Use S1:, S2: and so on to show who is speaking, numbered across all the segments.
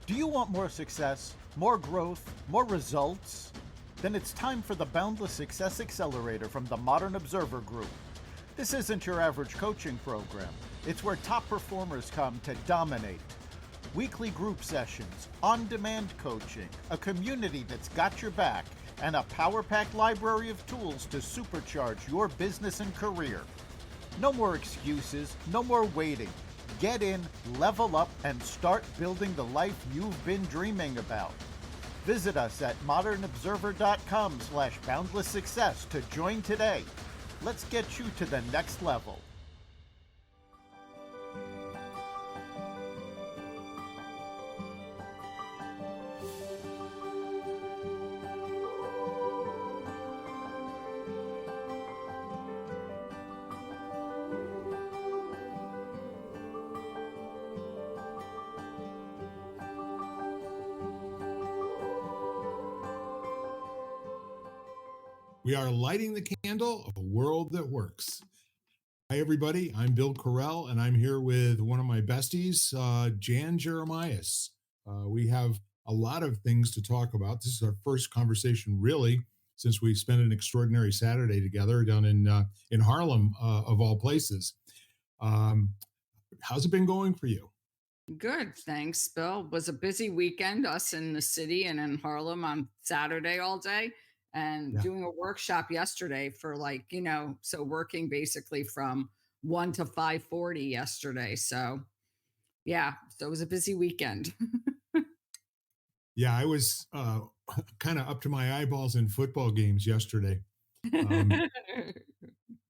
S1: Do you want more success, more growth, more results? Then it's time for the Boundless Success Accelerator from the Modern Observer Group. This isn't your average coaching program. It's where top performers come to dominate. Weekly group sessions, on-demand coaching, a community that's got your back, and a power-packed library of tools to supercharge your business and career. No more excuses, no more waiting. Get in, level up, and start building the life you've been dreaming about. Visit us at modernobserver.com/boundless success to join today. Let's get you to the next level.
S2: We are lighting the candle of a world that works. Hi, everybody. I'm Bill Correll, and I'm here with one of my besties, Jan Jeremias. We have a lot of things to talk about. This is our first conversation, really, since we spent an extraordinary Saturday together down in Harlem, of all places. How's it been going for you?
S3: Good, thanks, Bill. Was a busy weekend, us in the city and in Harlem on Saturday all day, and
S2: Yeah.
S3: doing a workshop yesterday for so working basically from 1 to 5:40 yesterday. So yeah, so it was a busy weekend.
S2: Yeah, I was kind of up to my eyeballs in football games yesterday. Um,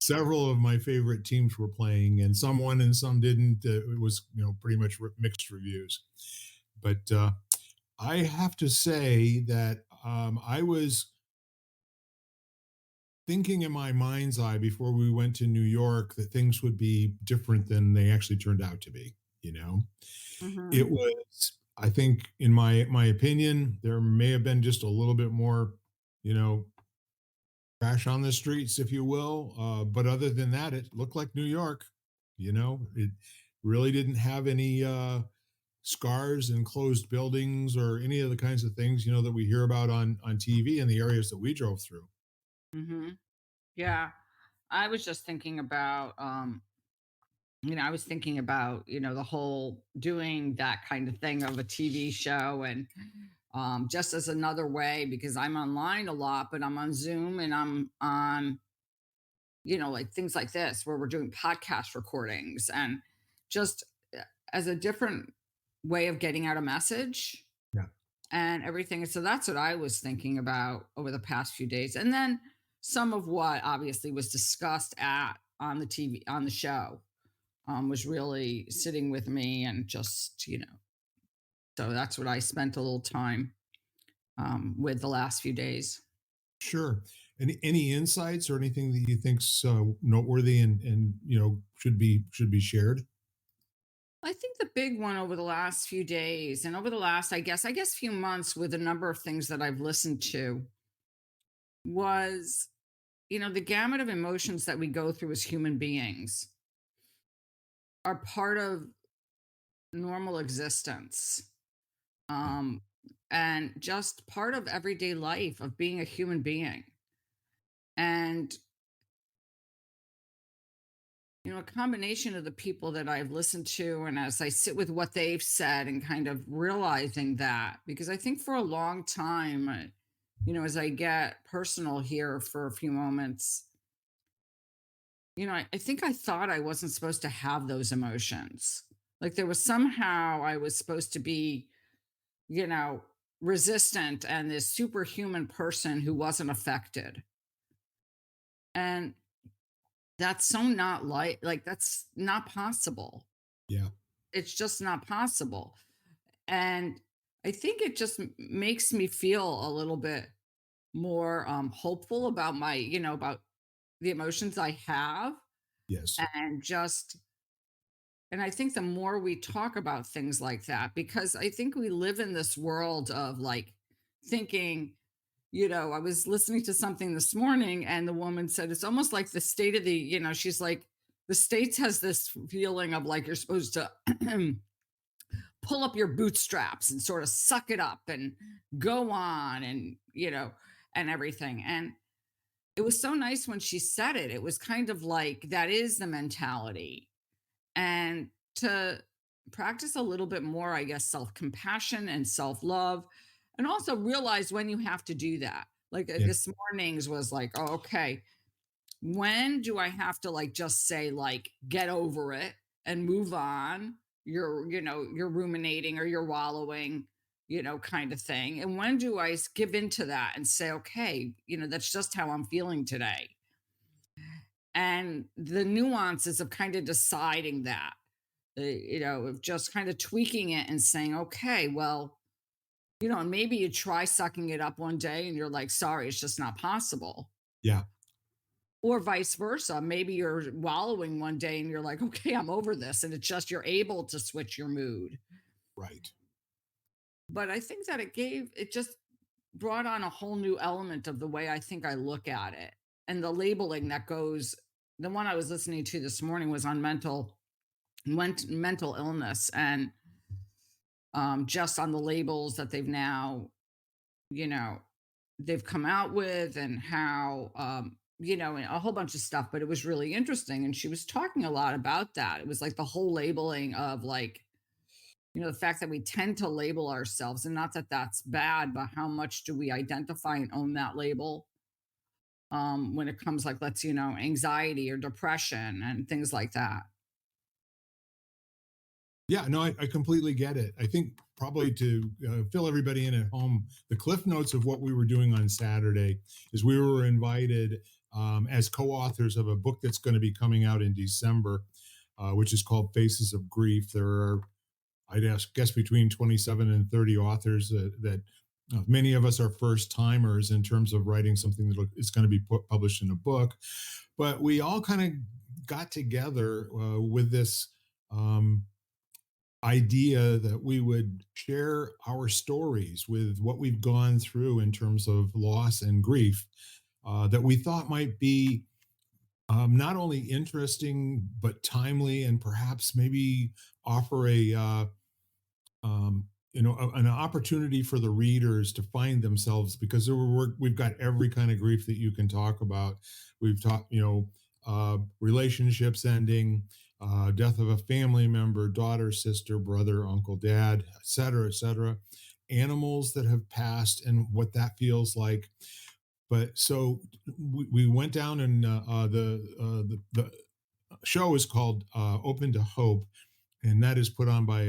S2: Several of my favorite teams were playing, and some won and some didn't. It was, pretty much mixed reviews. But I have to say that I was thinking in my mind's eye before we went to New York that things would be different than they actually turned out to be. You know, it
S3: Hmm.
S2: was. I think, in my opinion, there may have been just a little bit more, you know, crash on the streets, if you will. But other than that, it looked like New York. It really didn't have any scars and closed buildings or any of the kinds of things that we hear about on TV in the areas that we drove through.
S3: Hmm. Yeah, I was just thinking about I was thinking about, the whole doing that kind of thing of a TV show and just as another way because I'm online a lot, but I'm on Zoom and I'm on, like things like this where we're doing podcast recordings and just as a different way of getting out a message
S2: Yeah,
S3: and everything. So that's what I was thinking about over the past few days. And then some of what obviously was discussed at on the TV on the show was really sitting with me and just, so that's what I spent a little time with the last few days.
S2: sure. Any insights or anything that you think's noteworthy and should be shared?
S3: I think the big one over the last few days and over the last, I guess few months with a number of things that I've listened to was, the gamut of emotions that we go through as human beings are part of normal existence.
S2: Yeah,
S3: Um, and just part of everyday life of being a human being. And a combination of the people that I've listened to, and as I sit with what they've said and kind of realizing that, because I think for a long time, as I get personal here for a few moments, I think I thought I wasn't supposed to have those emotions. Like there was somehow I was supposed to be, you know, resistant and this superhuman person who wasn't affected. And that's so not like that's not possible.
S2: yeah,
S3: It's just not possible. And I think it just makes me feel a little bit more hopeful about about the emotions I have
S2: yes,
S3: and just and I think the more we talk about things like that because I think we live in this world of like thinking, I was listening to something this morning and the woman said it's almost like the state of the, she's like the states has this feeling of like you're supposed to pull up your bootstraps and sort of suck it up and go on and, and everything. And it was so nice when she said it. It was kind of like that is the mentality. And to practice a little bit more, I guess, self compassion and self love, and also realize when you have to do that. Like
S2: Yeah.
S3: this morning's was like, oh, okay, when do I have to like just say, like, get over it and move on? You're ruminating or you're wallowing, kind of thing. And when do I give into that and say, okay, that's just how I'm feeling today? And the nuances of kind of deciding that, of just kind of tweaking it and saying, okay, well, and maybe you try sucking it up one day and you're like, sorry, it's just not possible.
S2: Yeah.
S3: Or vice versa. Maybe you're wallowing one day and you're like, okay, I'm over this. And it's just you're able to switch your mood.
S2: Right.
S3: But I think that it just brought on a whole new element of the way I think I look at it. And the labeling that goes, the one I was listening to this morning was on mental illness, and just on the labels that you know, they've come out with, and how, and a whole bunch of stuff. But it was really interesting. And she was talking a lot about that. It was like the whole labeling of, like, the fact that we tend to label ourselves, and not that that's bad, but how much do we identify and own that label, when it comes, like, let's, anxiety or depression and things like that.
S2: Yeah, no, I completely get it. I think probably to fill everybody in at home, the cliff notes of what we were doing on Saturday is we were invited as co-authors of a book that's going to be coming out in December, which is called Faces of Grief. There are, guess between 27 and 30 authors that many of us are first timers in terms of writing something that is going to be published in a book. But we all kind of got together with this idea that we would share our stories with what we've gone through in terms of loss and grief, that we thought might be not only interesting but timely, and perhaps maybe offer an opportunity for the readers to find themselves, because we've got every kind of grief that you can talk about. We've talked, relationships ending, death of a family member, daughter, sister, brother, uncle, dad, et cetera, et cetera. Animals that have passed and what that feels like. But so we went down, and the show is called Open to Hope, and that is put on by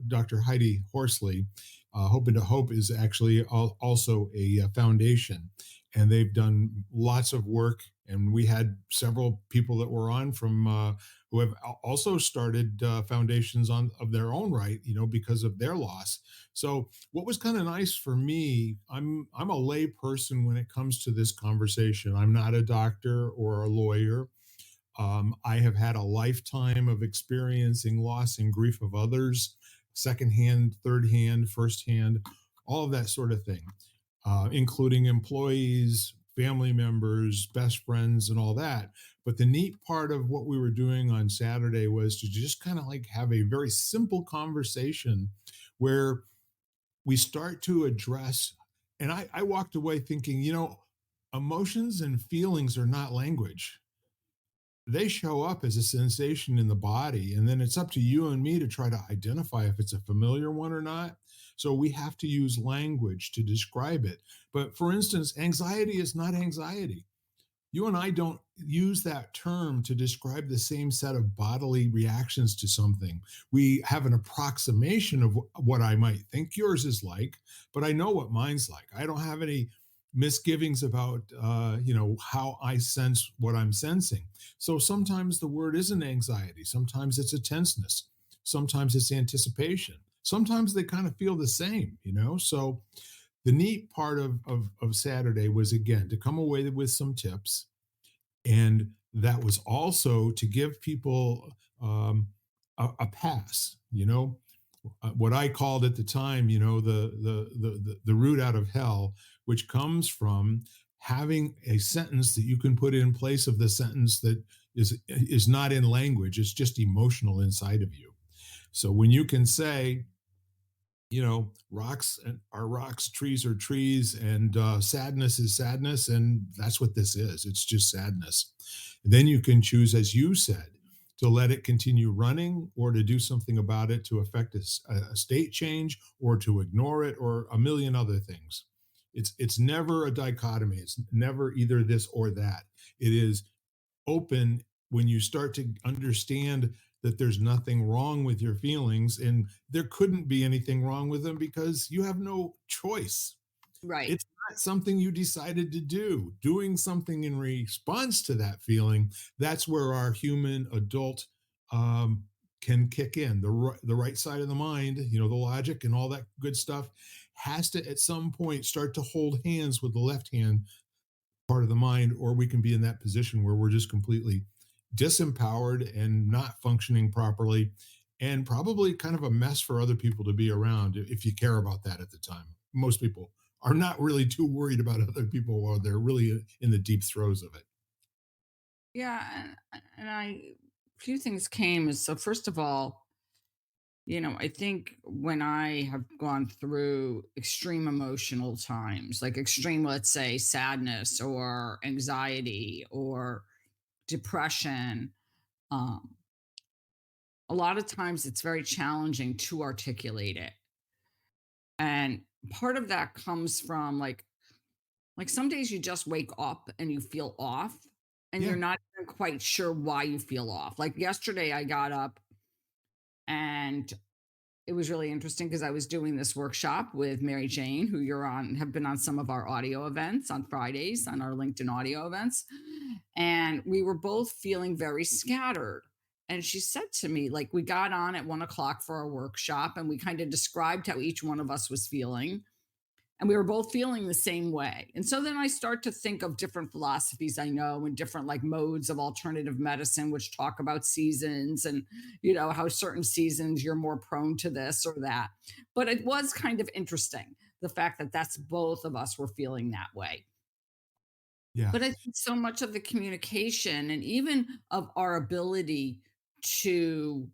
S2: Dr. Heidi Horsley. Hope into Hope is actually also a foundation, and they've done lots of work. And we had several people that were on from who have also started foundations of their own right, because of their loss. So what was kind of nice for me, I'm a lay person when it comes to this conversation. I'm not a doctor or a lawyer. I have had a lifetime of experiencing loss and grief of others, secondhand, third hand, firsthand, all of that sort of thing, including employees, family members, best friends, and all that. But the neat part of what we were doing on Saturday was to just kind of like have a very simple conversation where we start to address, and I walked away thinking, emotions and feelings are not language. They show up as a sensation in the body, and then it's up to you and me to try to identify if it's a familiar one or not. So we have to use language to describe it. But for instance, anxiety is not anxiety. You and I don't use that term to describe the same set of bodily reactions to something. We have an approximation of what I might think yours is like, but I know what mine's like. I don't have any misgivings about how I sense what I'm sensing. So sometimes the word isn't anxiety, sometimes it's a tenseness, sometimes it's anticipation, sometimes they kind of feel the same. So the neat part of Saturday was, again, to come away with some tips, and that was also to give people a pass. What I called at the time, the route out of hell, which comes from having a sentence that you can put in place of the sentence that is not in language; it's just emotional inside of you. So when you can say, Rocks are rocks, trees are trees, and sadness is sadness, and that's what this is. It's just sadness. And then you can choose, as you said, to let it continue running, or to do something about it to affect a state change, or to ignore it, or a million other things. It's never a dichotomy. It's never either this or that. It is open when you start to understand that there's nothing wrong with your feelings, and there couldn't be anything wrong with them because you have no choice.
S3: Right.
S2: It's not something you decided to do. Doing something in response to that feeling, that's where our human adult um, can kick in. The right side of the mind, the logic and all that good stuff, has to at some point start to hold hands with the left hand part of the mind, or we can be in that position where we're just completely disempowered and not functioning properly, and probably kind of a mess for other people to be around if you care about that at the time. Most people are not really too worried about other people while they're really in the deep throes of it.
S3: Yeah, and I few things came is, so first of all, I think when I have gone through extreme emotional times, like extreme, let's say, sadness or anxiety or depression, um, a lot of times it's very challenging to articulate it. And part of that comes from like some days you just wake up and you feel off and
S2: Yeah,
S3: you're not even quite sure why you feel off. Like yesterday I got up and it was really interesting because I was doing this workshop with Mary Jane, who you're on, have been on some of our audio events on Fridays, on our LinkedIn audio events. And we were both feeling very scattered. And she said to me, like, we got on at 1 o'clock for our workshop and we kind of described how each one of us was feeling, and we were both feeling the same way. And so then I start to think of different philosophies I know and different like modes of alternative medicine, which talk about seasons and, how certain seasons you're more prone to this or that. But it was kind of interesting, the fact that that's both of us were feeling that way.
S2: yeah.
S3: But I think so much of the communication and even of our ability to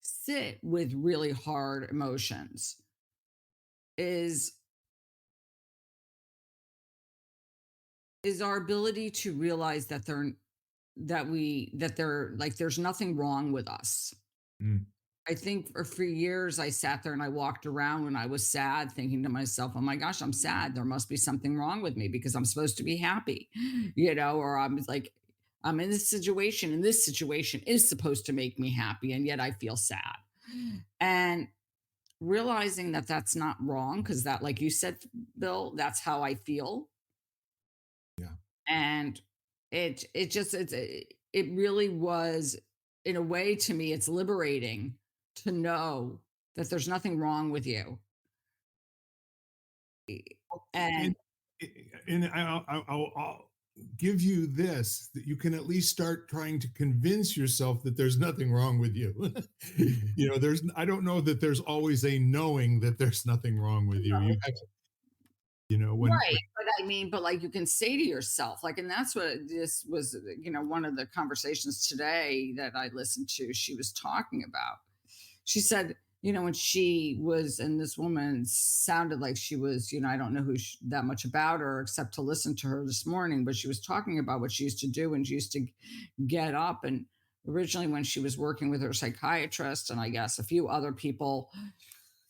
S3: sit with really hard emotions is our ability to realize that they're like there's nothing wrong with us.
S2: Mm,
S3: I think for years I sat there and I walked around when I was sad thinking to myself, "Oh my gosh, I'm sad. There must be something wrong with me because I'm supposed to be happy." Or I'm like, I'm in this situation and this situation is supposed to make me happy and yet I feel sad. And realizing that that's not wrong, because that, like you said, Bill, that's how I feel.
S2: yeah.
S3: And it really was, in a way, to me it's liberating to know that there's nothing wrong with you.
S2: And
S3: And
S2: I'll give you this, that you can at least start trying to convince yourself that there's nothing wrong with you. There's I don't know that there's always a knowing that there's nothing wrong with you. You have to, when
S3: right, but I mean, but like you can say to yourself, like, and that's what this was, one of the conversations today that I listened to, she was talking about. She said, when she was, and this woman sounded like she was, I don't know that much about her except to listen to her this morning, but she was talking about what she used to do when she used to get up. And originally, when she was working with her psychiatrist and I guess a few other people,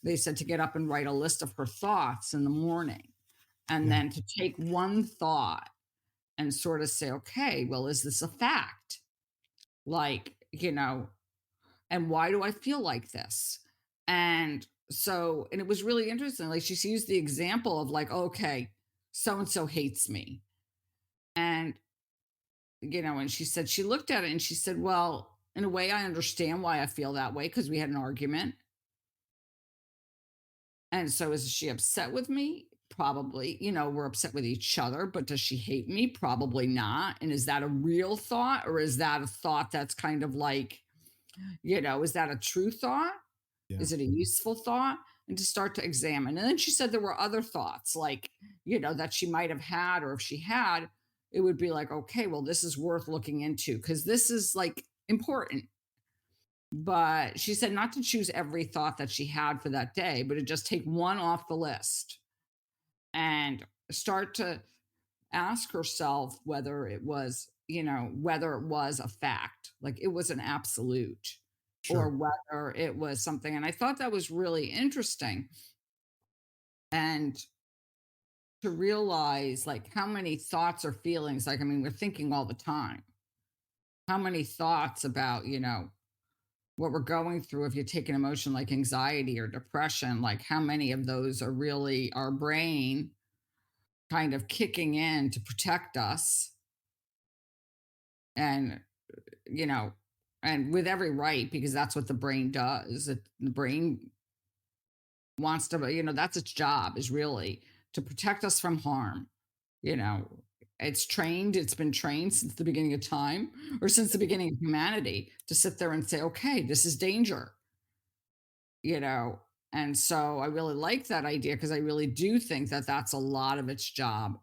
S3: they said to get up and write a list of her thoughts in the morning, and
S2: yeah,
S3: then to take one thought and sort of say, okay, well, is this a fact? Like, and why do I feel like this? And it was really interesting. Like, she used the example of, like, okay, so and so hates me. And, and she said, she looked at it and she said, well, in a way, I understand why I feel that way because we had an argument. And so is she upset with me? Probably. We're upset with each other, but does she hate me? Probably not. And is that a real thought, or is that a thought that's kind of like, is that a true thought?
S2: yeah.
S3: Is it a useful thought? And to start to examine. And then she said there were other thoughts, like, that she might have had, or if she had, it would be like, okay, well, this is worth looking into because this is like important. But she said not to choose every thought that she had for that day, but to just take one off the list and start to ask herself whether it was, whether it was a fact, like it was an absolute, or
S2: Sure.
S3: whether it was something. And I thought that was really interesting. And to realize like how many thoughts or feelings, like, I mean, we're thinking all the time. How many thoughts about, what we're going through, if you take an emotion like anxiety or depression, like how many of those are really our brain kind of kicking in to protect us, and you know and with every right, because that's what the brain does. The brain wants to, that's its job, is really to protect us from harm. you know it's been trained since the beginning of time, or since the beginning of humanity, to sit there and say, okay, this is danger. you know and so I really like that idea, because I really do think that that's a lot of its job.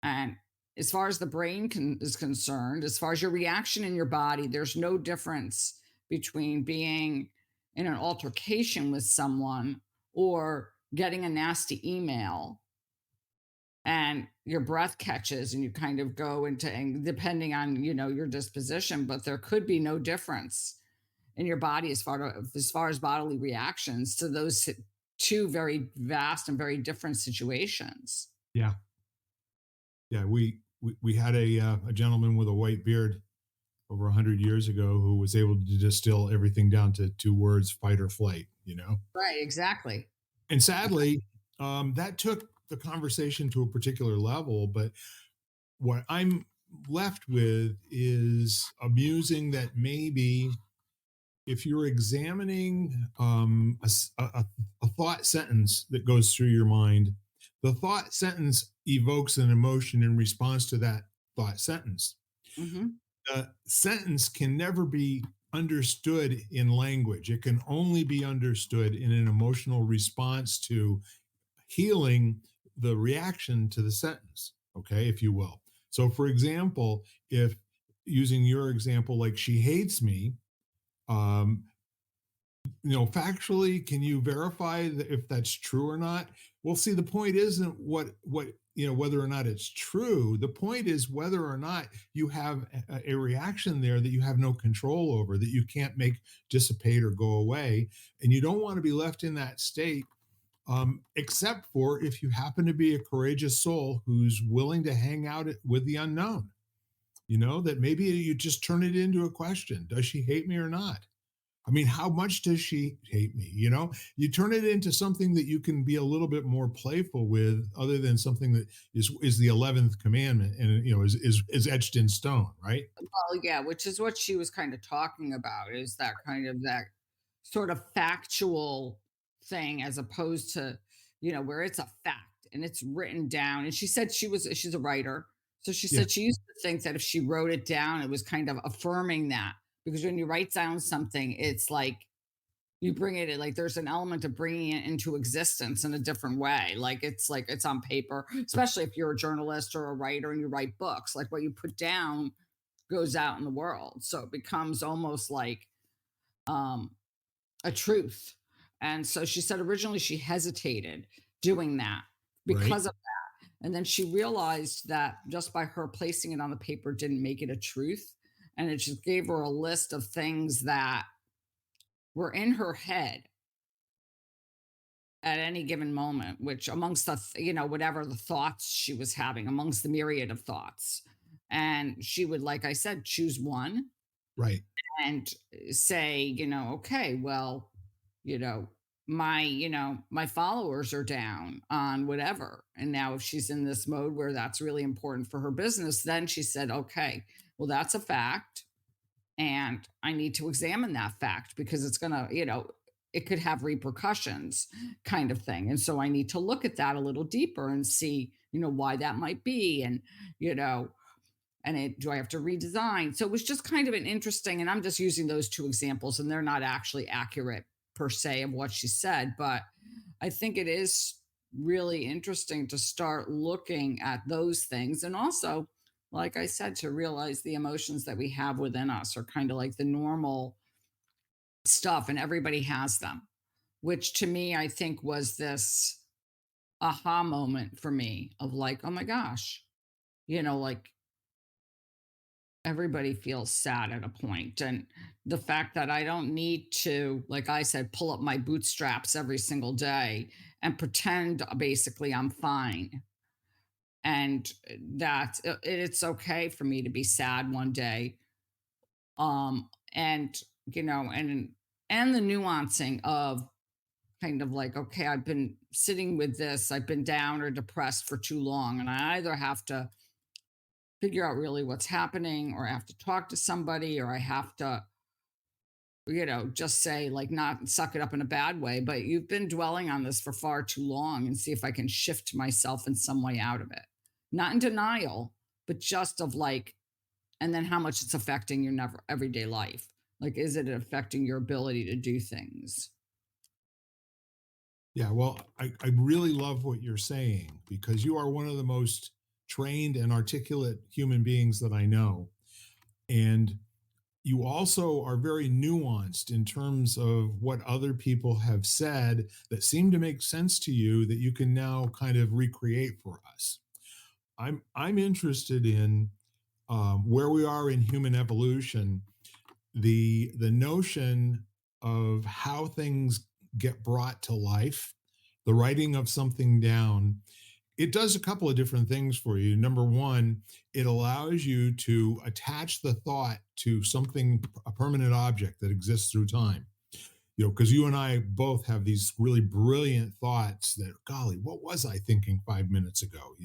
S3: And as far as the brain is concerned, as far as your reaction in your body, there's no difference between being in an altercation with someone or getting a nasty email and your breath catches and you kind of go into depending on your disposition, but there could be no difference in your body as far as bodily reactions to those two very vast and very different situations.
S2: Yeah. Yeah. We had a gentleman with a white beard over 100 years ago who was able to distill everything down to two words: fight or flight.
S3: Right, exactly.
S2: And sadly, that took the conversation to a particular level. But what I'm left with is amusing that maybe if you're examining a thought sentence that goes through your mind, the thought sentence evokes an emotion in response to that thought sentence.
S3: Hmm.
S2: The sentence can never be understood in language. It can only be understood in an emotional response to healing the reaction to the sentence, okay, if you will. So, for example, if using your example, like she hates me, um, factually, can you verify that if that's true or not? Well, see, the point isn't whether or not it's true. The point is whether or not you have a reaction there that you have no control over, that you can't make dissipate or go away. And you don't want to be left in that state, except for if you happen to be a courageous soul who's willing to hang out with the unknown. That maybe you just turn it into a question: does she hate me or not? I mean, how much does she hate me? You turn it into something that you can be a little bit more playful with, other than something that is the 11th commandment and is etched in stone, right?
S3: Well, yeah, which is what she was kind of talking about, is that kind of that sort of factual thing, as opposed to, where it's a fact and it's written down. And she said she's a writer. So she
S2: Yeah,
S3: said she used to think that if she wrote it down, it was kind of affirming that. Because when you write down something, it's like you bring it in, like there's an element of bringing it into existence in a different way. Like it's on paper, especially if you're a journalist or a writer and you write books. Like what you put down goes out in the world. So it becomes almost like um, a truth. And so she said originally she hesitated doing that
S2: right,
S3: because of, and then she realized that just by her placing it on the paper didn't make it a truth. And it just gave her a list of things that were in her head at any given moment, which amongst the, whatever the thoughts she was having, amongst the myriad of thoughts. And she would, like I said, choose one
S2: right,
S3: and say, okay, well, you know, my followers are down on whatever. And now if she's in this mode where that's really important for her business, then she said, okay, well, that's a fact. And I need to examine that fact because it's gonna, it could have repercussions, kind of thing. And so I need to look at that a little deeper and see, why that might be. And, you know, do I have to redesign? So it was just kind of an interesting, and I'm just using those two examples, and they're not actually accurate per se of what she said, but I think it is really interesting to start looking at those things. And also, like I said, to realize the emotions that we have within us are kind of like the normal, stuff, and everybody has them, which to me, I think was this aha moment for me of like, oh my gosh, like everybody feels sad at a point. And the fact that I don't need to, like I said, pull up my bootstraps every single day and pretend basically I'm fine. And that it's okay for me to be sad one day. And, and the nuancing of kind of like, okay, I've been sitting with this, I've been down or depressed for too long. And I either have to figure out really what's happening, or I have to talk to somebody, or I have to, just say, like, not suck it up in a bad way, but you've been dwelling on this for far too long, and see if I can shift myself in some way out of it. Not in denial, but just of like, and then how much it's affecting your never everyday life. Like, is it affecting your ability to do things?
S2: Yeah, well, I really love what you're saying because you are one of the most trained and articulate human beings that I know. And you also are very nuanced in terms of what other people have said that seem to make sense to you that you can now kind of recreate for us. I'm interested in where we are in human evolution, the notion of how things get brought to life, the writing of something down. It does a couple of different things for you. Number one, it allows you to attach the thought to something, a permanent object that exists through time. Because you and I both have these really brilliant thoughts that, golly, what was I thinking 5 minutes ago?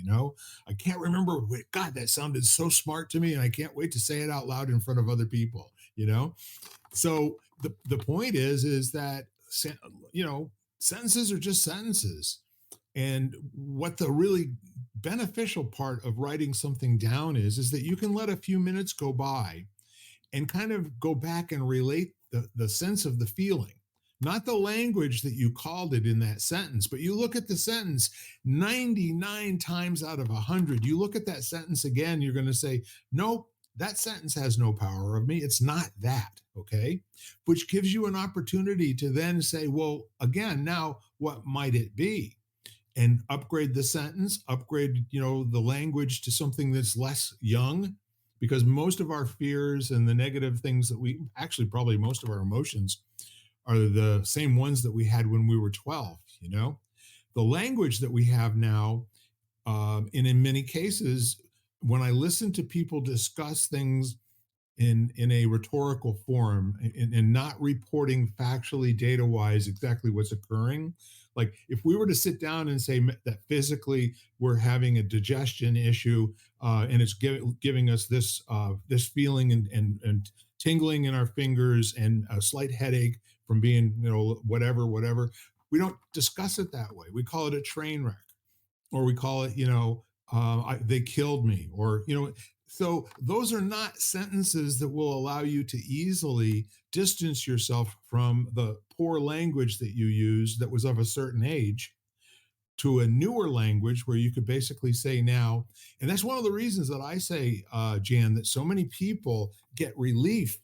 S2: I can't remember. God, that sounded so smart to me, and I can't wait to say it out loud in front of other people. So the point is that, sentences are just sentences. And what the really beneficial part of writing something down is that you can let a few minutes go by and kind of go back and relate the sense of the feeling, not the language that you called it in that sentence, but you look at the sentence 99 times out of 100. You look at that sentence again, you're going to say, nope, that sentence has no power of me. It's not that. Okay. Which gives you an opportunity to then say, well, again, now what might it be? And upgrade the sentence, upgrade, the language to something that's less young, because most of our fears and the negative things that we actually, probably most of our emotions are the same ones that we had when we were 12. The language that we have now, and in many cases, when I listen to people discuss things in a rhetorical form, and not reporting factually, data wise, exactly what's occurring. Like, if we were to sit down and say that physically we're having a digestion issue, and it's giving us this feeling and tingling in our fingers and a slight headache from being, whatever, we don't discuss it that way. We call it a train wreck, or we call it, they killed me, or, so those are not sentences that will allow you to easily distance yourself from the poor language that you used that was of a certain age, to a newer language where you could basically say now. And that's one of the reasons that I say, Jan, that so many people get relief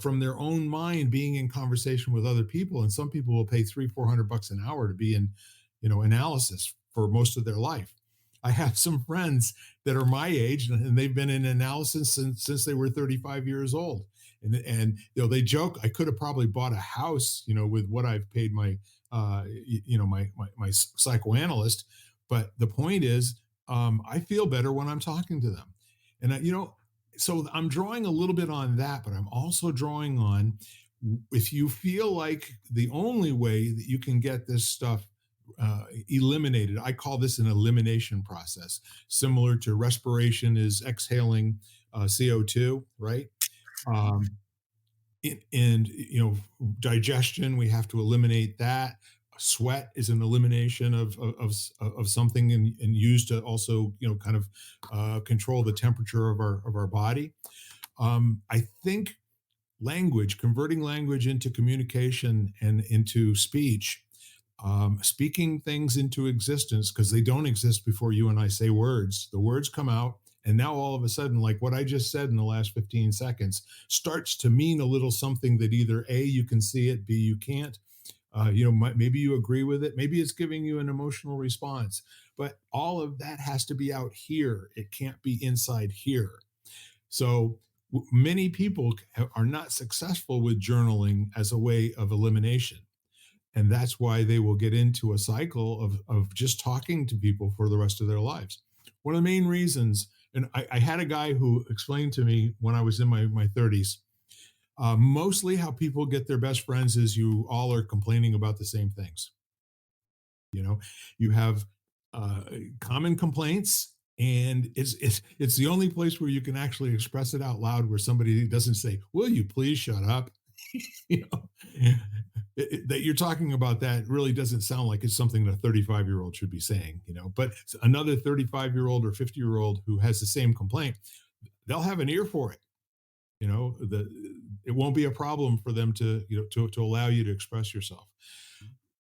S2: from their own mind being in conversation with other people. And some people will pay 300-400 bucks an hour to be in, analysis for most of their life. I have some friends that are my age, and they've been in analysis since they were 35 years old. And they joke, I could have probably bought a house, with what I've paid my my psychoanalyst. But the point is, I feel better when I'm talking to them. And so I'm drawing a little bit on that, but I'm also drawing on, if you feel like the only way that you can get this stuff eliminated. I call this an elimination process, similar to respiration is exhaling CO2, right? Um, and digestion, we have to eliminate that. Sweat is an elimination of something, and used to also kind of control the temperature of our body. I think converting language into communication and into speech, speaking things into existence, because they don't exist before you and I say words. The words come out, And now all of a sudden, like what I just said in the last 15 seconds, starts to mean a little something that either A, you can see it, B, you can't. Maybe you agree with it. Maybe it's giving you an emotional response. But all of that has to be out here. It can't be inside here. So many people are not successful with journaling as a way of elimination. And that's why they will get into a cycle of just talking to people for the rest of their lives. One of the main reasons, and I had a guy who explained to me when I was in my 30s, mostly how people get their best friends is you all are complaining about the same things. You know, you have uh, common complaints, and it's the only place where you can actually express it out loud, where somebody doesn't say, "Will you please shut up?" you know, that you're talking about that really doesn't sound like it's something that a 35-year-old should be saying. But another 35-year-old or 50-year-old who has the same complaint, they'll have an ear for it. It won't be a problem for them to to allow you to express yourself.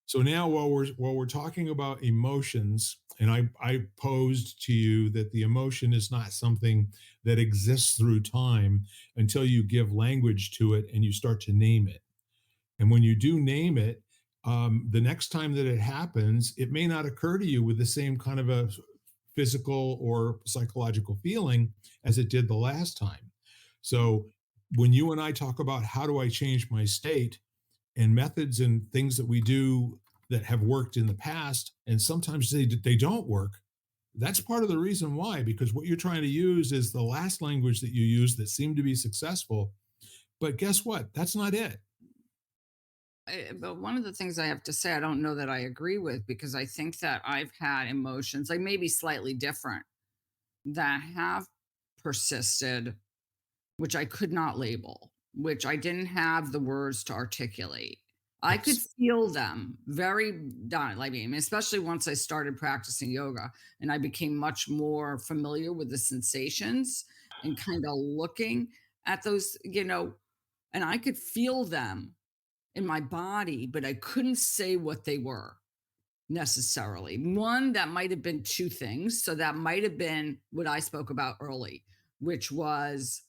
S2: So now, while we're talking about emotions, and I posed to you that the emotion is not something that exists through time until you give language to it and you start to name it. And when you do name it, the next time that it happens, it may not occur to you with the same kind of a physical or psychological feeling as it did the last time. So when you and I talk about how do I change my state, and methods and things that we do that have worked in the past, and sometimes they don't work, that's part of the reason why, because what you're trying to use is the last language that you used that seemed to be successful. But guess what? That's not it.
S3: But one of the things I have to say, I don't know that I agree with, because I think that I've had emotions, like maybe slightly different, that have persisted, which I could not label, which I didn't have the words to articulate. I could
S2: Yes.
S3: feel them very done. I mean, especially once I started practicing yoga and I became much more familiar with the sensations and kind of looking at those, and I could feel them in my body, but I couldn't say what they were necessarily. One, that might have been two things. So that might have been what I spoke about early, which was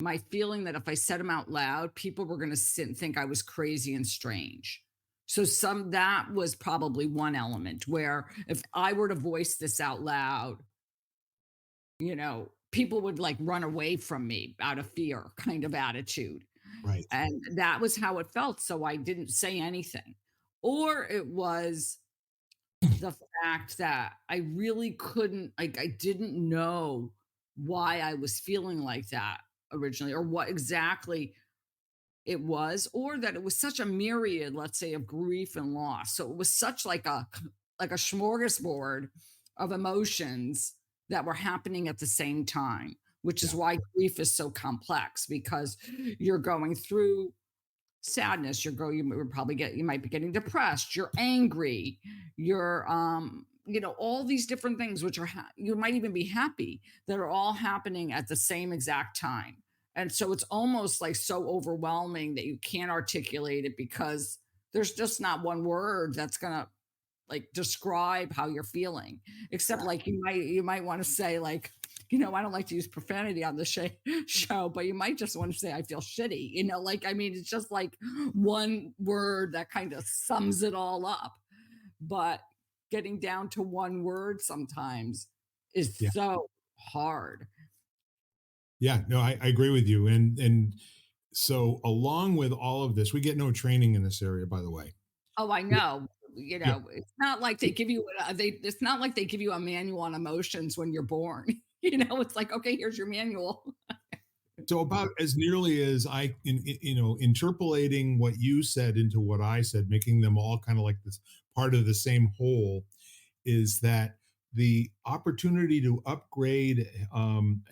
S3: my feeling that if I said them out loud, people were going to sit and think I was crazy and strange. So some that was probably one element where if I were to voice this out loud, people would like run away from me out of fear kind of attitude.
S2: Right.
S3: And that was how it felt. So I didn't say anything. Or it was the fact that I really couldn't, like, I didn't know why I was feeling like that originally, or what exactly it was, or that it was such a myriad, let's say, of grief and loss. So it was such like a smorgasbord of emotions that were happening at the same time, which is
S2: Yeah.
S3: why grief is so complex, because you're going through sadness, you might be getting depressed, you're angry, you're all these different things, which you might even be happy, that are all happening at the same exact time. And so it's almost like so overwhelming that you can't articulate it, because there's just not one word that's gonna like describe how you're feeling, except like you might want to say, like, I don't like to use profanity on the show, but you might just want to say I feel shitty, like, I mean, it's just like one word that kind of sums it all up. But getting down to one word sometimes is
S2: Yeah.
S3: so hard.
S2: Yeah. No, I agree with you. And so along with all of this, we get no training in this area, by the way.
S3: Oh, I know.
S2: Yeah.
S3: It's not like they give you it's not like they give you a manual on emotions when you're born. It's like, okay, here's your manual.
S2: So about as nearly as interpolating what you said into what I said, making them all kind of like this part of the same whole, is that the opportunity to upgrade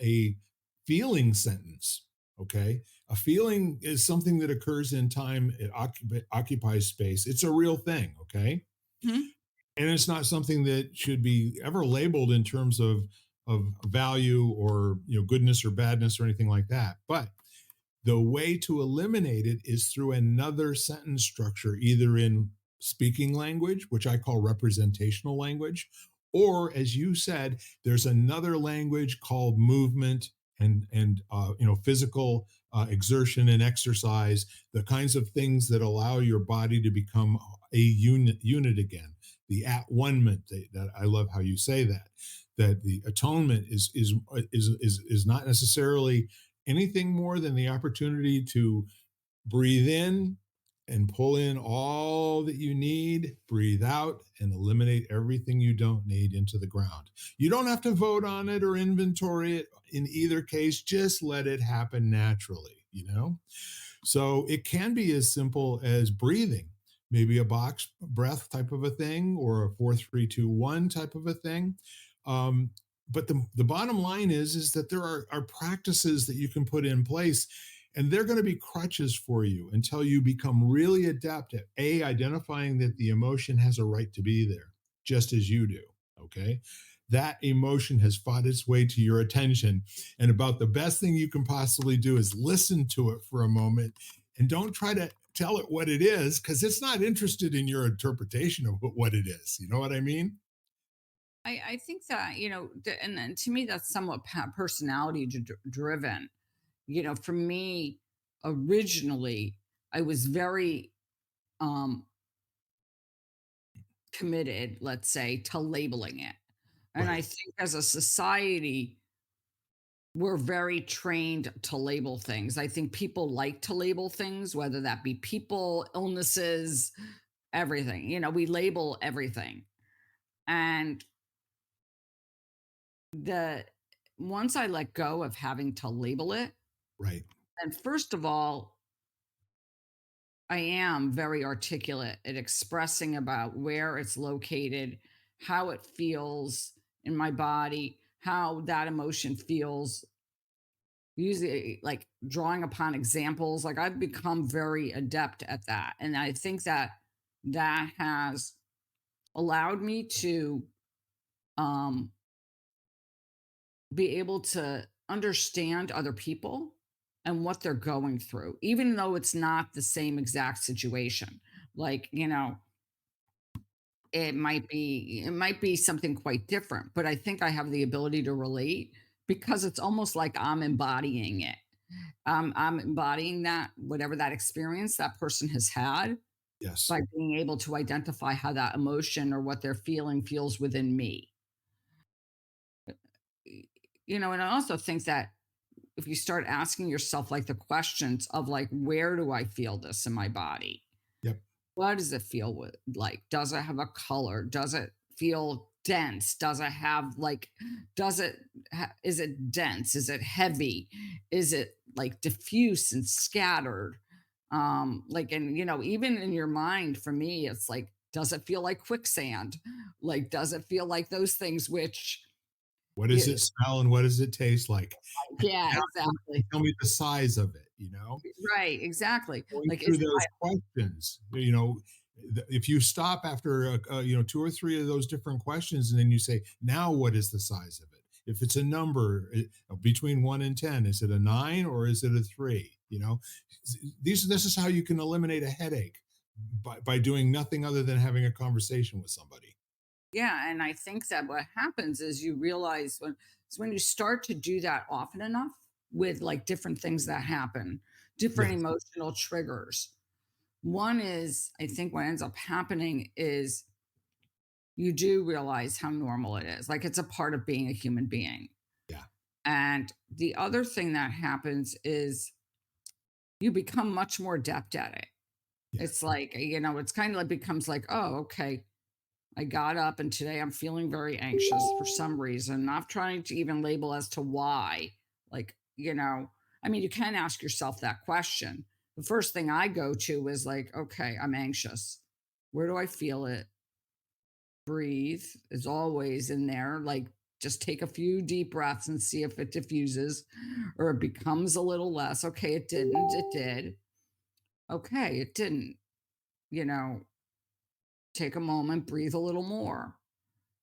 S2: a feeling sentence. Okay, a feeling is something that occurs in time. It occupies space. It's a real thing. Okay,
S3: Mhm.
S2: and it's not something that should be ever labeled in terms of value or goodness or badness or anything like that. But the way to eliminate it is through another sentence structure, either in speaking language, which I call representational language, Or as you said, there's another language called movement and physical exertion and exercise, the kinds of things that allow your body to become a unit again. The at one ment, that I love how you say that. That the atonement is not necessarily anything more than the opportunity to breathe in and pull in all that you need, breathe out and eliminate everything you don't need into the ground. You don't have to vote on it or inventory it in either case, just let it happen naturally. So it can be as simple as breathing, maybe a box breath type of a thing or a 4-3-2-1 type of a thing. Um, but the bottom line is that there are practices that you can put in place, and they're going to be crutches for you until you become really adept at identifying that the emotion has a right to be there, just as you do. Okay. That emotion has fought its way to your attention. And about the best thing you can possibly do is listen to it for a moment and don't try to tell it what it is because it's not interested in your interpretation of what it is. You know what I mean?
S3: I think that, and then to me, that's somewhat personality driven. For me, originally, I was very um, committed, let's say, to labeling it. And I
S2: Right.
S3: think as a society, we're very trained to label things. I think people like to label things, whether that be people, illnesses, everything. We label everything. And the once I let go of having to label it,
S2: Right.
S3: and first of all, I am very articulate at expressing about where it's located, how it feels in my body, how that emotion feels, usually like drawing upon examples. Like I've become very adept at that. And I think that that has allowed me to um, be able to understand other people and what they're going through, even though it's not the same exact situation. Like, it might be something quite different, but I think I have the ability to relate because it's almost like I'm embodying it. I'm embodying that, whatever that experience that person has had,
S2: Yes.
S3: by being able to identify how that emotion or what they're feeling feels within me. And I also think that if you start asking yourself like the questions of like, where do I feel this in my body?
S2: Yep.
S3: What does it feel like? Does it have a color? Does it feel dense? Does it have like, is it dense? Is it heavy? Is it like diffuse and scattered? Like, and even in your mind, for me, it's like, does it feel like quicksand? Like, does it feel like those things which,
S2: What does
S3: yeah,
S2: it smell and what does it taste like?
S3: yeah,
S2: Now
S3: exactly.
S2: tell me the size of it.
S3: Right, exactly.
S2: Going
S3: Like,
S2: through
S3: is it
S2: those questions, if you stop after, 2 or 3 of those different questions, and then you say, "Now what is the size of it?" If it's a number, between 1 and 10, is it a 9 or is it a 3? This is how you can eliminate a headache by doing nothing other than having a conversation with somebody.
S3: Yeah, and I think that what happens is you realize when you start to do that often enough with like different things that happen, different
S2: Yes.
S3: emotional triggers. One is, I think what ends up happening is you do realize how normal it is. Like it's a part of being a human being.
S2: Yeah.
S3: And the other thing that happens is you become much more adept at it.
S2: Yeah.
S3: It's like, it's kind of like becomes like, oh, okay, I got up and today I'm feeling very anxious for some reason, not trying to even label as to why. Like, I mean, you can ask yourself that question. The first thing I go to is like, okay, I'm anxious. Where do I feel it? Breathe is always in there. Like, just take a few deep breaths and see if it diffuses or it becomes a little less. Okay, it didn't. It did. Okay, it didn't. You know, take a moment, breathe a little more.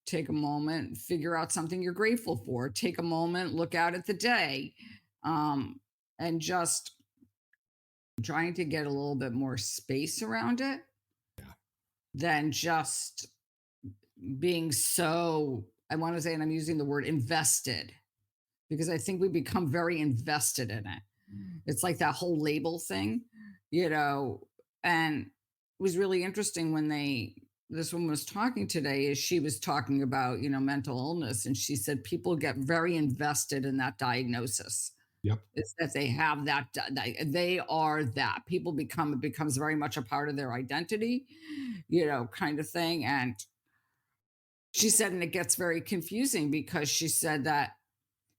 S3: Take a moment, figure out something you're grateful for. Take a moment, look out at the day, um, and just trying to get a little bit more space around it
S2: Yeah.
S3: than just being so, I want to say, and I'm using the word invested, because I think we become very invested in it. It's like that whole label thing, you know, and it was really interesting when this woman was talking today, is she was talking about, mental illness, and she said people get very invested in that diagnosis.
S2: Yep.
S3: Is that they have that, they are that. People become, it becomes very much a part of their identity, kind of thing. And she said, and it gets very confusing because she said that,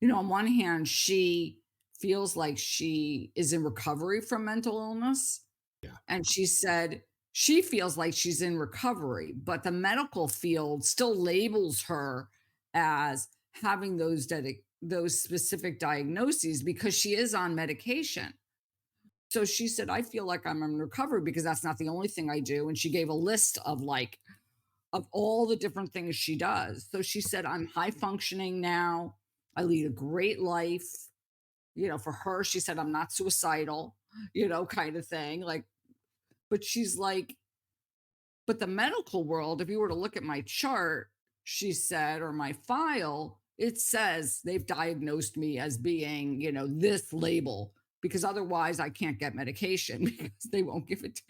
S3: on one hand, she feels like she is in recovery from mental illness.
S2: Yeah.
S3: And she said she feels like she's in recovery, but the medical field still labels her as having those specific diagnoses because she is on medication. So she said, I feel like I'm in recovery because that's not the only thing I do. And she gave a list of of all the different things she does. So she said, I'm high functioning now. I lead a great life. For her, she said, I'm not suicidal, kind of thing. But she's like, but the medical world, if you were to look at my chart, she said, or my file, it says they've diagnosed me as being, this label, because otherwise I can't get medication because they won't give it,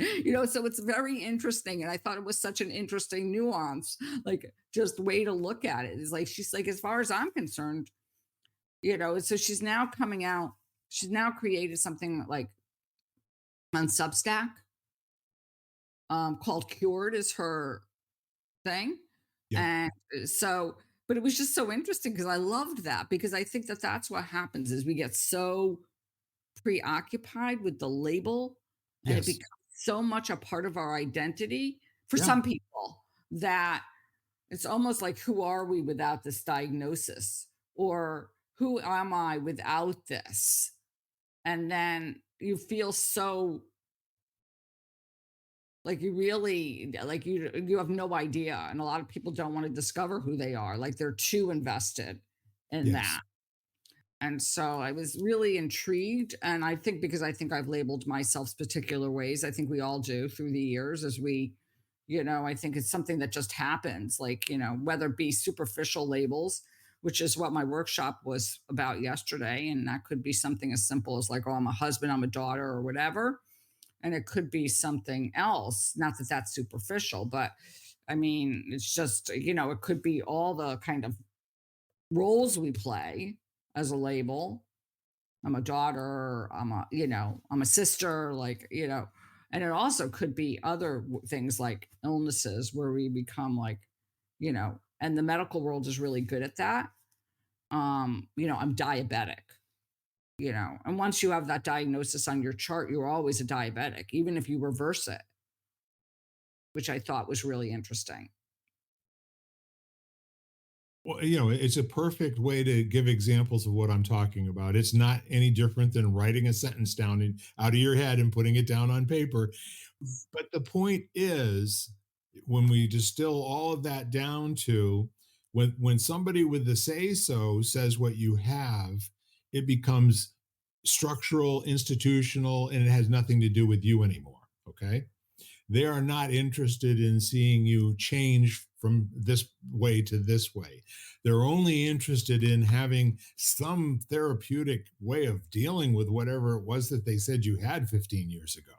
S3: so it's very interesting. And I thought it was such an interesting nuance, like just way to look at it. Is like, she's like, as far as I'm concerned, so she's now coming out, she's now created something like on Substack, called Cured is her thing.
S2: Yep.
S3: And so, but it was just so interesting because I loved that, because I think that that's what happens is we get so preoccupied with the label, and it
S2: Yes.
S3: becomes so much a part of our identity for
S2: Yeah.
S3: some people that it's almost like, who are we without this diagnosis? Or who am I without this? And then you feel so like you really, like you have no idea, and a lot of people don't wanna discover who they are, like, they're too invested in
S2: Yes.
S3: that. And so I was really intrigued, and I think because I think I've labeled myself particular ways, I think we all do through the years as we, I think it's something that just happens, like, whether it be superficial labels, which is what my workshop was about yesterday, and that could be something as simple as like, "Oh, I'm a husband, I'm a daughter," or whatever, and it could be something else, not that that's superficial, but I mean, it's just, it could be all the kind of roles we play as a label. I'm a daughter, I'm a sister, like, and it also could be other things like illnesses where we become like, and the medical world is really good at that. I'm diabetic, and once you have that diagnosis on your chart, you're always a diabetic, even if you reverse it, which I thought was really interesting.
S2: Well, it's a perfect way to give examples of what I'm talking about. It's not any different than writing a sentence down out of your head and putting it down on paper. But the point is, when we distill all of that down to when somebody with the say so says what you have, it becomes structural, institutional, and it has nothing to do with you anymore. Okay. They are not interested in seeing you change from this way to this way. They're only interested in having some therapeutic way of dealing with whatever it was that they said you had 15 years ago.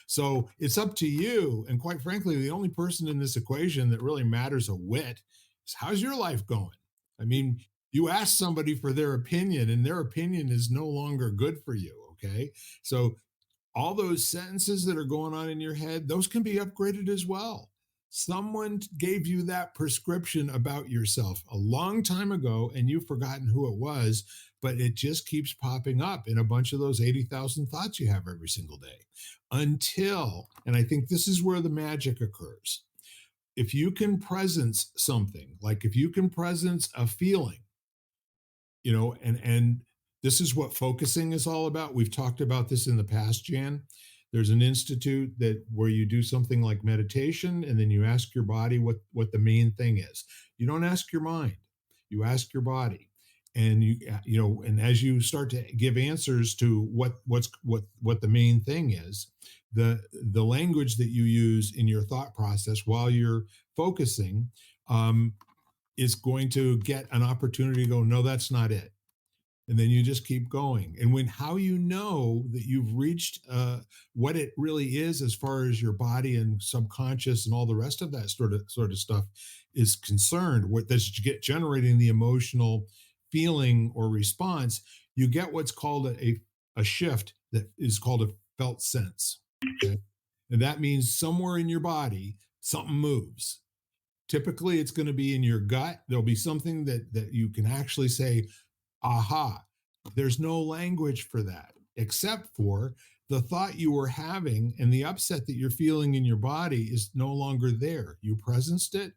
S2: So it's up to you. And quite frankly, the only person in this equation that really matters a whit is, how's your life going? I mean, you ask somebody for their opinion, and their opinion is no longer good for you. Okay. So all those sentences that are going on in your head, those can be upgraded as well. Someone gave you that prescription about yourself a long time ago, and you've forgotten who it was, but it just keeps popping up in a bunch of those 80,000 thoughts you have every single day. And I think this is where the magic occurs. If you can presence something, like if you can presence a feeling, and this is what focusing is all about. We've talked about this in the past, Jan. There's an institute that where you do something like meditation, and then you ask your body what the main thing is. You don't ask your mind, you ask your body. And and as you start to give answers to what the main thing is, the language that you use in your thought process while you're focusing um, is going to get an opportunity to go, no, that's not it. And then you just keep going. And when how you know that you've reached what it really is as far as your body and subconscious and all the rest of that sort of stuff is concerned, what that's generating the emotional feeling or response, you get what's called a shift that is called a felt sense. Okay. And that means somewhere in your body, something moves. Typically, it's going to be in your gut. There'll be something that you can actually say, aha. There's no language for that except for the thought you were having and the upset that you're feeling in your body is no longer there. You presenced it,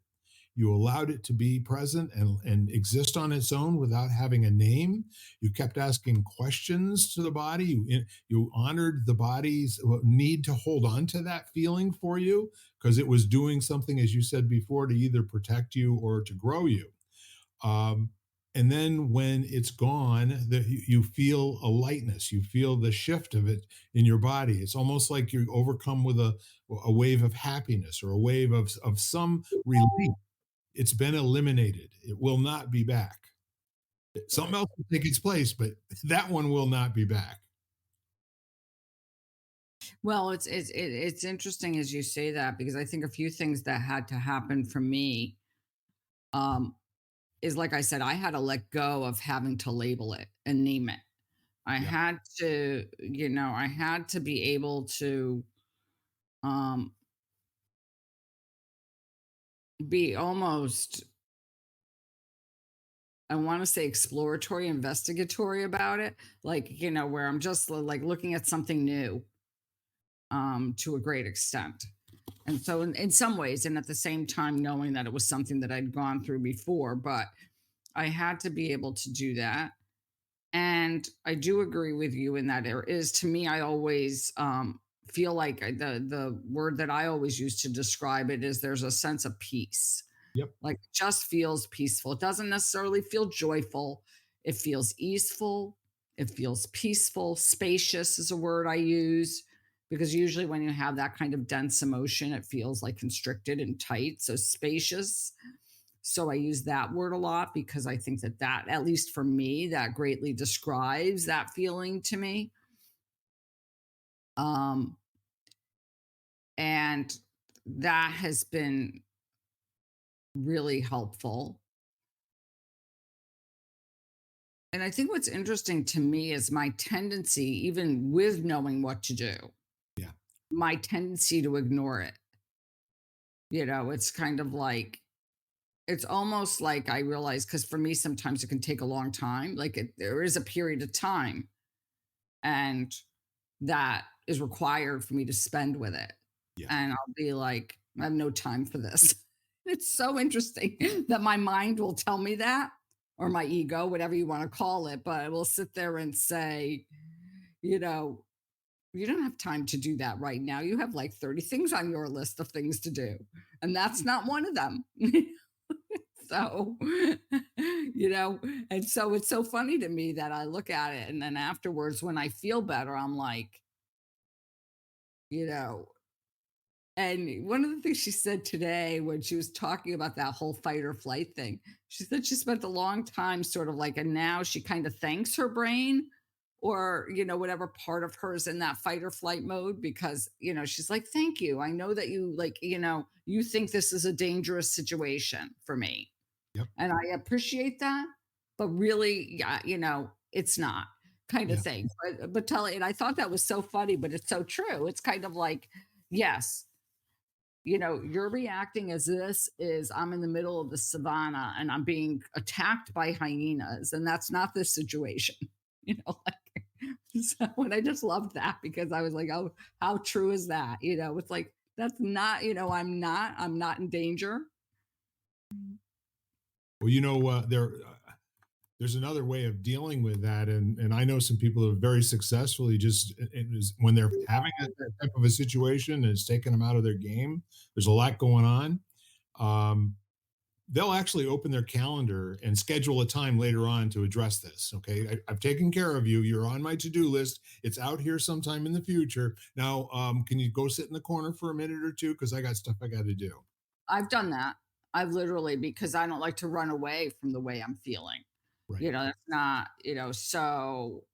S2: you allowed it to be present and exist on its own without having a name. You kept asking questions to the body. You honored the body's need to hold on to that feeling for you because it was doing something, as you said before, to either protect you or to grow you. Um, and then when it's gone, you feel a lightness. You feel the shift of it in your body. It's almost like you're overcome with a wave of happiness or a wave of some relief. It's been eliminated. It will not be back. Something else will take its place, but that one will not be back.
S3: Well, it's interesting as you say that because I think a few things that had to happen for me um, is like I said, I had to let go of having to label it and name it. I
S2: Yeah.
S3: had to, I had to be able to um, be almost, I want to say exploratory, investigatory about it. Like, where I'm just like looking at something new to a great extent. And so, in some ways, and at the same time, knowing that it was something that I'd gone through before, but I had to be able to do that. And I do agree with you in that there is, to me, I always feel like the word that I always use to describe it is there's a sense of peace.
S2: Yep.
S3: Like it just feels peaceful. It doesn't necessarily feel joyful. It feels easeful. It feels peaceful. Spacious is a word I use because usually when you have that kind of dense emotion, it feels like constricted and tight. So spacious. So I use that word a lot because I think that at least for me, that greatly describes that feeling to me. Um, and that has been really helpful. And I think what's interesting to me is my tendency, even with knowing what to do,
S2: Yeah.
S3: my tendency to ignore it. It's kind of like, it's almost like I realize, because for me, sometimes it can take a long time. Like there is a period of time and that is required for me to spend with it.
S2: Yeah.
S3: And I'll be like, I have no time for this. It's so interesting that my mind will tell me that, or my ego, whatever you want to call it, but it will sit there and say, you know, you don't have time to do that right now. You have like 30 things on your list of things to do, and that's not one of them. So, and so it's so funny to me that I look at it and then afterwards, when I feel better, I'm like, you know, and one of the things she said today when she was talking about that whole fight or flight thing, she said she spent a long time sort of like, and now she kind of thanks her brain or, whatever part of her is in that fight or flight mode because, she's like, thank you. I know that you like, you think this is a dangerous situation for me.
S2: Yep.
S3: And I appreciate that. But really, yeah, it's not kind of
S2: Yeah.
S3: thing. But tell it, and I thought that was so funny, but it's so true. It's kind of like, yes, you're reacting as this is I'm in the middle of the savannah and I'm being attacked by hyenas, and that's not the situation. Like so, and I just loved that because I was like, oh, how true is that? It's like that's not, I'm not in danger.
S2: Well, there's another way of dealing with that, and I know some people who have very successfully just it is when they're having that type of a situation and it's taken them out of their game. There's a lot going on. Um, they'll actually open their calendar and schedule a time later on to address this. Okay, I've taken care of you. You're on my to-do list. It's out here sometime in the future. Now, can you go sit in the corner for a minute or two because I got stuff I got to do.
S3: I've done that. I've literally, because I don't like to run away from the way I'm feeling.
S2: Right.
S3: That's not, so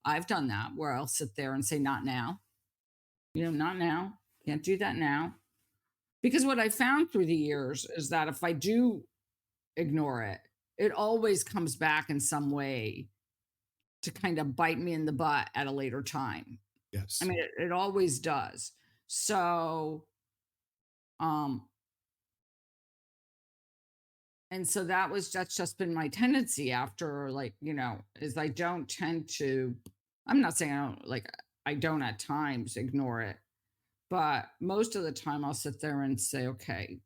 S3: I've done that where I'll sit there and say, not now, not now. Can't do that now. Because what I found through the years is that if I do ignore it, it always comes back in some way to kind of bite me in the butt at a later time. I
S2: Yes.
S3: mean, it always does. So, um, and so that's just been my tendency after, like, is I don't tend to, I'm not saying I don't, like, I don't at times ignore it, but most of the time I'll sit there and say, okay,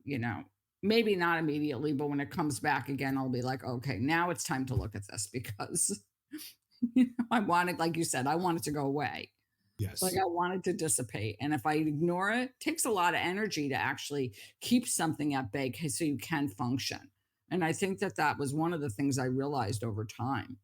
S3: maybe not immediately, but when it comes back again, I'll be like, okay, now it's time to look at this because I want it, like you said, I want it to go away. Like,
S2: Yes.
S3: I want it to dissipate, and if I ignore it, it takes a lot of energy to actually keep something at bay so you can function, and I think that that was one of the things I realized over time,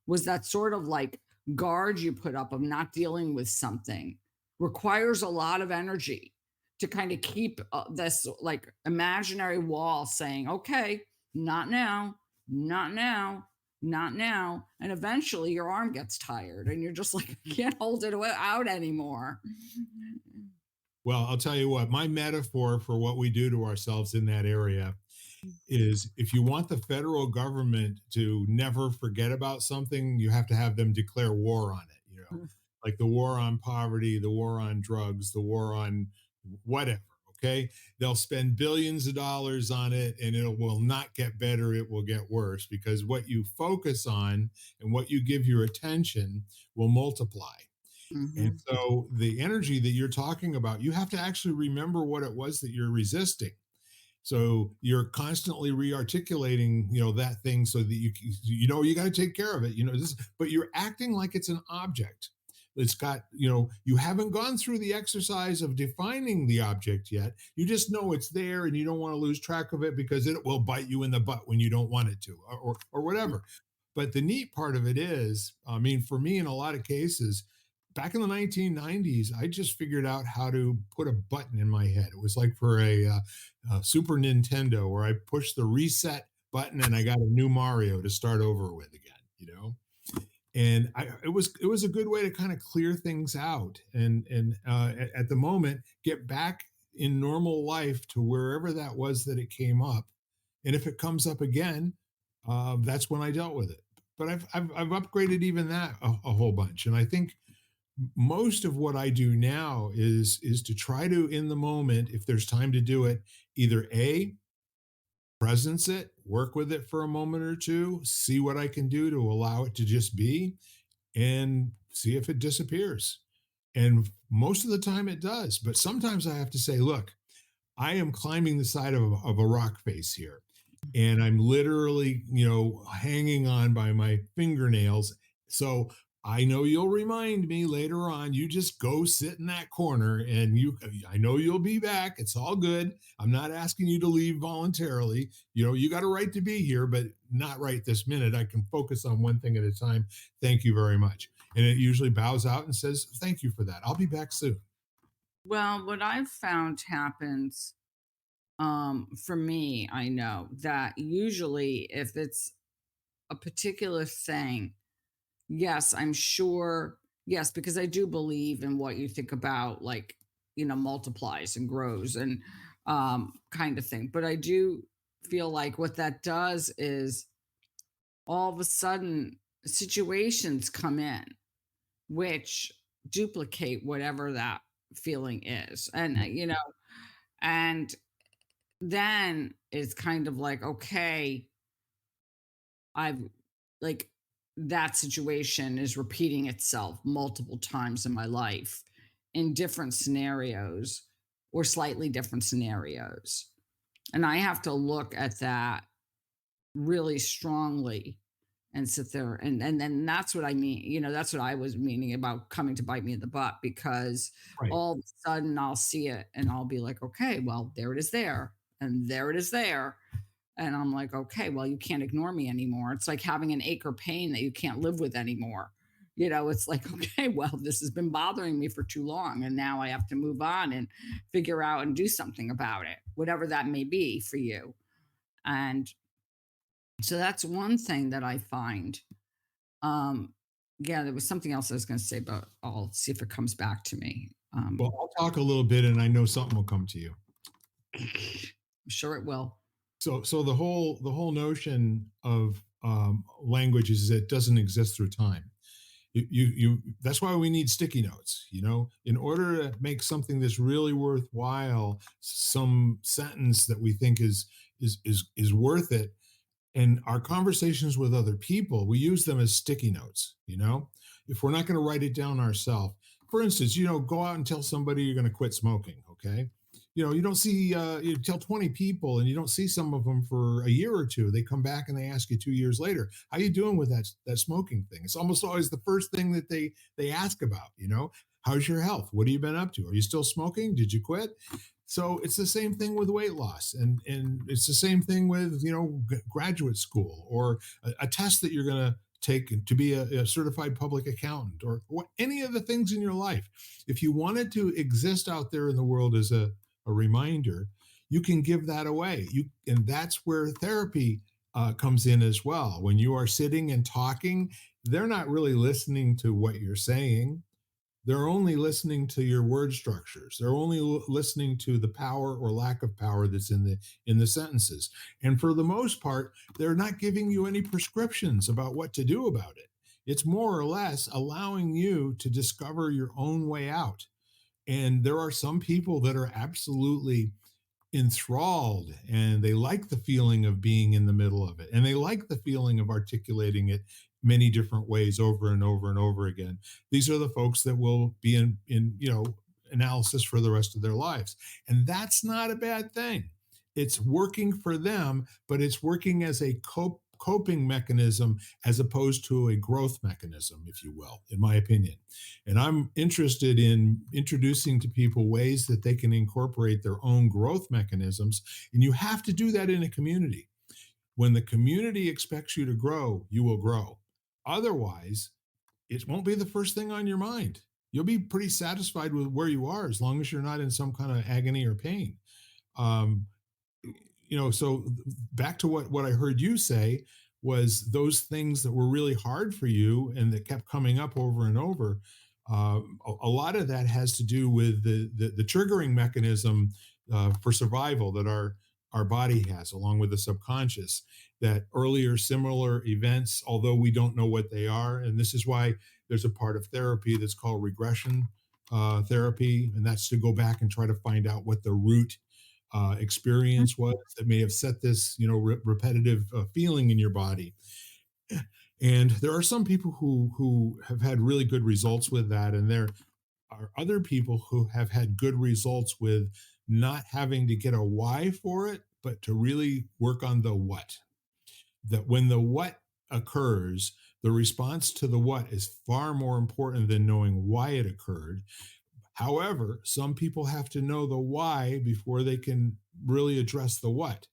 S3: was that sort of, like, guard you put up of not dealing with something requires a lot of energy to kinda keep, this, like, imaginary wall saying, "Okay, not now, not now, not now," and eventually your arm gets tired and you're just like, "I can't hold it out anymore."
S2: Well, I'll tell you what, my metaphor for what we do to ourselves in that area is if you want the federal government to never forget about something, you have to have them declare war on it, like the war on poverty, the war on drugs, the war on whatever. Okay. They'll spend billions of dollars on it and it will not get better. It will get worse because what you focus on and what you give your attention will multiply. And
S3: Mhm.
S2: so the energy that you're talking about, you have to actually remember what it was that you're resisting. So you're constantly re-articulating, that thing so that you got to take care of it, this, but you're acting like it's an object. It's got, you haven't gone through the exercise of defining the object yet. You just know it's there and you don't want to lose track of it because it will bite you in the butt when you don't want it to, or whatever. But the neat part of it is, I mean, for me, in a lot of cases, back in the 1990s, I just figured out how to put a button in my head. It was like for a Super Nintendo where I pushed the reset button and I got a new Mario to start over with again. And it was a good way to kind of clear things out and at the moment get back in normal life to wherever that was that it came up. And if it comes up again, that's when I dealt with it. But I've upgraded even that a whole bunch, and I think most of what I do now is to try to, in the moment, if there's time to do it, either a presence it, work with it for a moment or two, see what I can do to allow it to just be, and see if it disappears. And most of the time it does, but sometimes I have to say, look, I am climbing the side of a rock face here. And I'm literally, hanging on by my fingernails. So I know you'll remind me later on. You just go sit in that corner and I know you'll be back. It's all good. I'm not asking you to leave voluntarily. You got a right to be here, but not right this minute. I can focus on one thing at a time. Thank you very much. And it usually bows out and says, thank you for that. I'll be back soon.
S3: Well, what I've found happens, for me, I know that usually if it's a particular thing, yes, I'm sure. Yes, because I do believe in what you think about, like, multiplies and grows and kind of thing. But I do feel like what that does is all of a sudden situations come in which duplicate whatever that feeling is. And, and then it's kind of like, okay, I've, like, that situation is repeating itself multiple times in my life in different scenarios or slightly different scenarios. And I have to look at that really strongly and sit there and then that's what I mean. That's what I was meaning about coming to bite me in the butt because
S2: Right.
S3: all of a sudden I'll see it and I'll be like, okay, well, there it is there. And there it is there. And I'm like, okay, well, you can't ignore me anymore. It's like having an ache or pain that you can't live with anymore. It's like, okay, well, this has been bothering me for too long. And now I have to move on and figure out and do something about it, whatever that may be for you. And so that's one thing that I find. Um, yeah, there was something else I was going to say, but I'll see if it comes back to me.
S2: Well, I'll talk a little bit, and I know something will come to you.
S3: I'm sure it will.
S2: So the whole notion of language is that it doesn't exist through time. That's why we need sticky notes, in order to make something that's really worthwhile, some sentence that we think is worth it. And our conversations with other people, we use them as sticky notes. If we're not going to write it down ourselves, for instance, go out and tell somebody you're going to quit smoking. Okay. You don't see, you tell 20 people and you don't see some of them for a year or two. They come back and they ask you 2 years later, how you doing with that smoking thing? It's almost always the first thing that they ask about. How's your health? What have you been up to? Are you still smoking? Did you quit? So it's the same thing with weight loss, and it's the same thing with graduate school, or a test that you're going to take to be a certified public accountant, or any of the things in your life. If you wanted to exist out there in the world as a reminder, you can give that away. And that's where therapy comes in as well. When you are sitting and talking, they're not really listening to what you're saying. They're only listening to your word structures. They're only listening to the power or lack of power that's in the sentences. And for the most part, they're not giving you any prescriptions about what to do about it. It's more or less allowing you to discover your own way out. And there are some people that are absolutely enthralled, and they like the feeling of being in the middle of it, and they like the feeling of articulating it many different ways over and over and over again. These are the folks that will be in analysis for the rest of their lives, and that's not a bad thing. It's working for them, but it's working as a coping mechanism as opposed to a growth mechanism, if you will, in my opinion. And I'm interested in introducing to people ways that they can incorporate their own growth mechanisms. And you have to do that in a community. When the community expects you to grow, you will grow. Otherwise, it won't be the first thing on your mind. You'll be pretty satisfied with where you are as long as you're not in some kind of agony or pain. Um, so back to what I heard you say was those things that were really hard for you and that kept coming up over and over. A lot of that has to do with the triggering mechanism for survival that our body has, along with the subconscious. That earlier similar events, although we don't know what they are, and this is why there's a part of therapy that's called regression therapy, and that's to go back and try to find out what the root experience was that may have set this repetitive feeling in your body. And there are some people who have had really good results with that, and there are other people who have had good results with not having to get a why for it, but to really work on the what. That when the what occurs, the response to the what is far more important than knowing why it occurred. However, some people have to know the why before they can really address the what.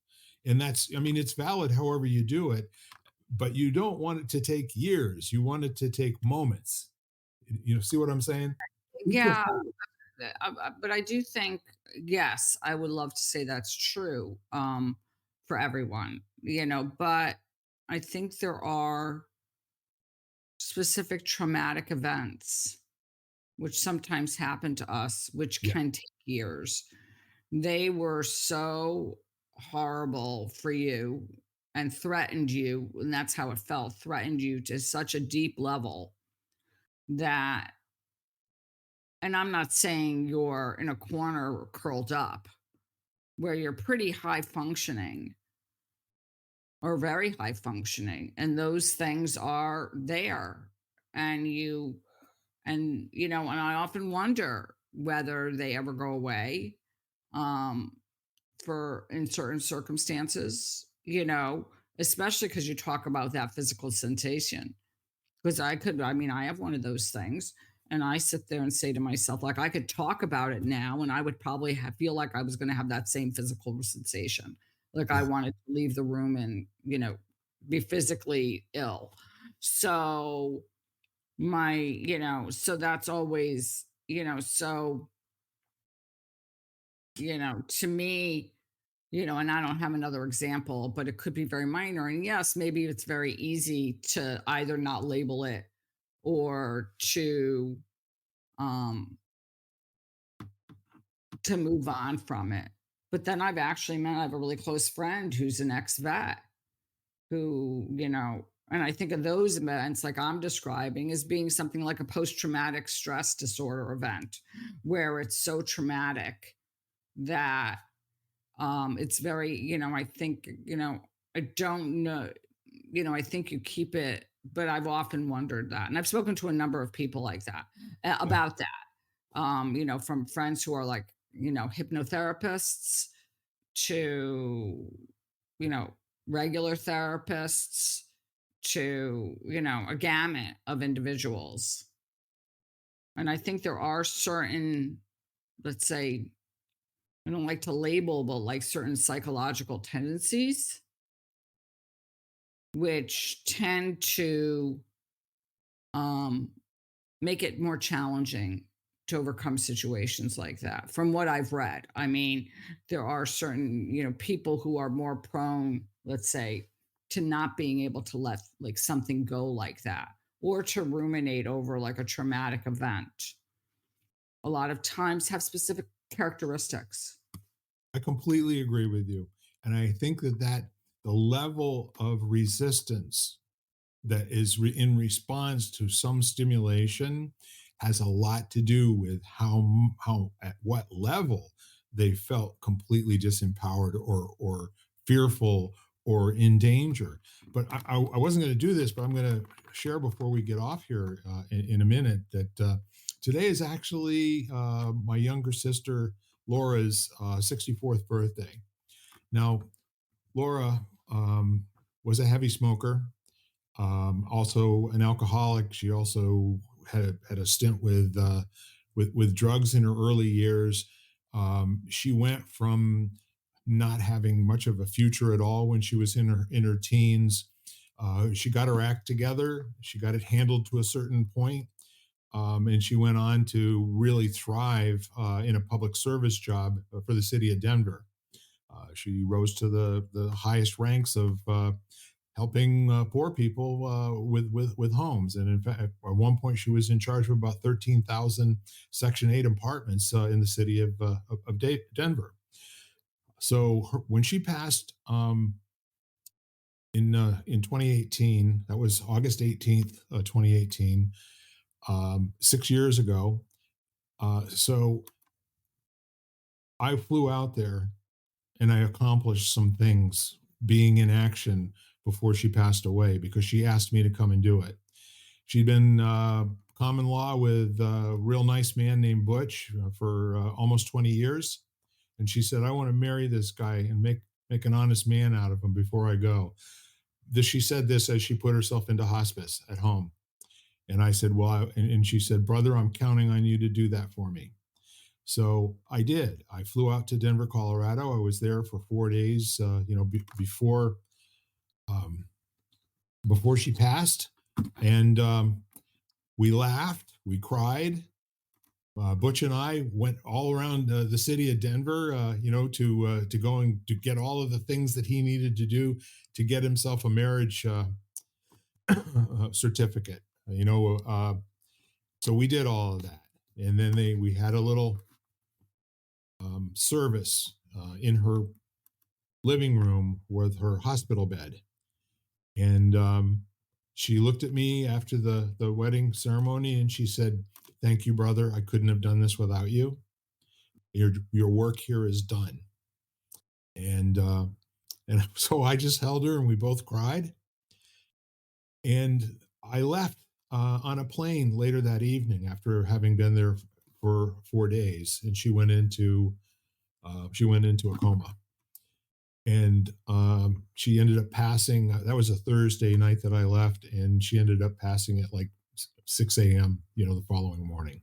S2: And it's valid however you do it, but you don't want it to take years. You want it to take moments. See what I'm saying? We
S3: Yeah,
S2: prefer.
S3: but I do think, yes, I would love to say that's true, for everyone, but I think there are specific traumatic events which sometimes happen to us, which
S2: Yeah,
S3: can take years. They were so horrible for you and threatened you, and that's how it felt, threatened you to such a deep level that, and I'm not saying you're in a corner curled up, where you're pretty high functioning or very high functioning, and those things are there. And and I often wonder whether they ever go away, um for in certain circumstances, especially because you talk about that physical sensation. Because I have one of those things, and I sit there and say to myself, like, I could talk about it now, and I would probably feel like I was going to have that same physical sensation. Like I
S2: Yeah.
S3: wanted to leave the room and, be physically ill. So so that's always, to me, and I don't have another example, but it could be very minor. And yes, maybe it's very easy to either not label it or um to move on from it. But then I have a really close friend who's an ex-vet who, and I think of those events like I'm describing as being something like a post-traumatic stress disorder event, where it's so traumatic that it's very, I think, I don't know, I think you keep it, but I've often wondered that. And I've spoken to a number of people like that
S2: Yeah.
S3: about that. From friends who are like, hypnotherapists to, you know, regular therapists to, a gamut of individuals. And I think there are certain, let's say, I don't like to label, but like certain psychological tendencies, which tend to um, make it more challenging to overcome situations like that. From what I've read, I mean, there are certain, people who are more prone, let's say, to not being able to let like something go like that or to ruminate over like a traumatic event. A lot of times have specific characteristics.
S2: I completely agree with you. And I think that the level of resistance that is in response to some stimulation has a lot to do with how at what level they felt completely disempowered or fearful or in danger. But I wasn't going to do this, but I'm going to share before we get off here in a minute that today is actually my younger sister Laura's 64th birthday. Now, Laura was a heavy smoker, also an alcoholic. She also had a stint with drugs in her early years. She went from not having much of a future at all when she was in her teens. She got her act together. She got it handled to a certain point, and she went on to really thrive in a public service job for the city of Denver. She rose to the highest ranks of helping poor people with homes. And in fact, at one point, she was in charge of about 13,000 Section 8 apartments in the city of Denver. So when she passed in 2018, that was August 18th, 2018, 6 years ago. So I flew out there and I accomplished some things being in action before she passed away because she asked me to come and do it. She'd been common law with a real nice man named Butch for almost 20 years. And she said, I want to marry this guy and make an honest man out of him before I go. She said this as she put herself into hospice at home. And I said, well, and she said, brother, I'm counting on you to do that for me. So I did. I flew out to Denver, Colorado. I was there for 4 days, um, before she passed, and we laughed, we cried. Butch and I went all around the city of Denver, to go and to get all of the things that he needed to do to get himself a marriage certificate. So we did all of that, and then we had a little service in her living room with her hospital bed. And she looked at me after the wedding ceremony and she said, thank you, brother. I couldn't have done this without you. Your work here is done. And so I just held her and we both cried. And I left on a plane later that evening after having been there for 4 days. And she went into a coma. And she ended up passing. That was a Thursday night that I left, and she ended up passing at like 6 a.m. The following morning.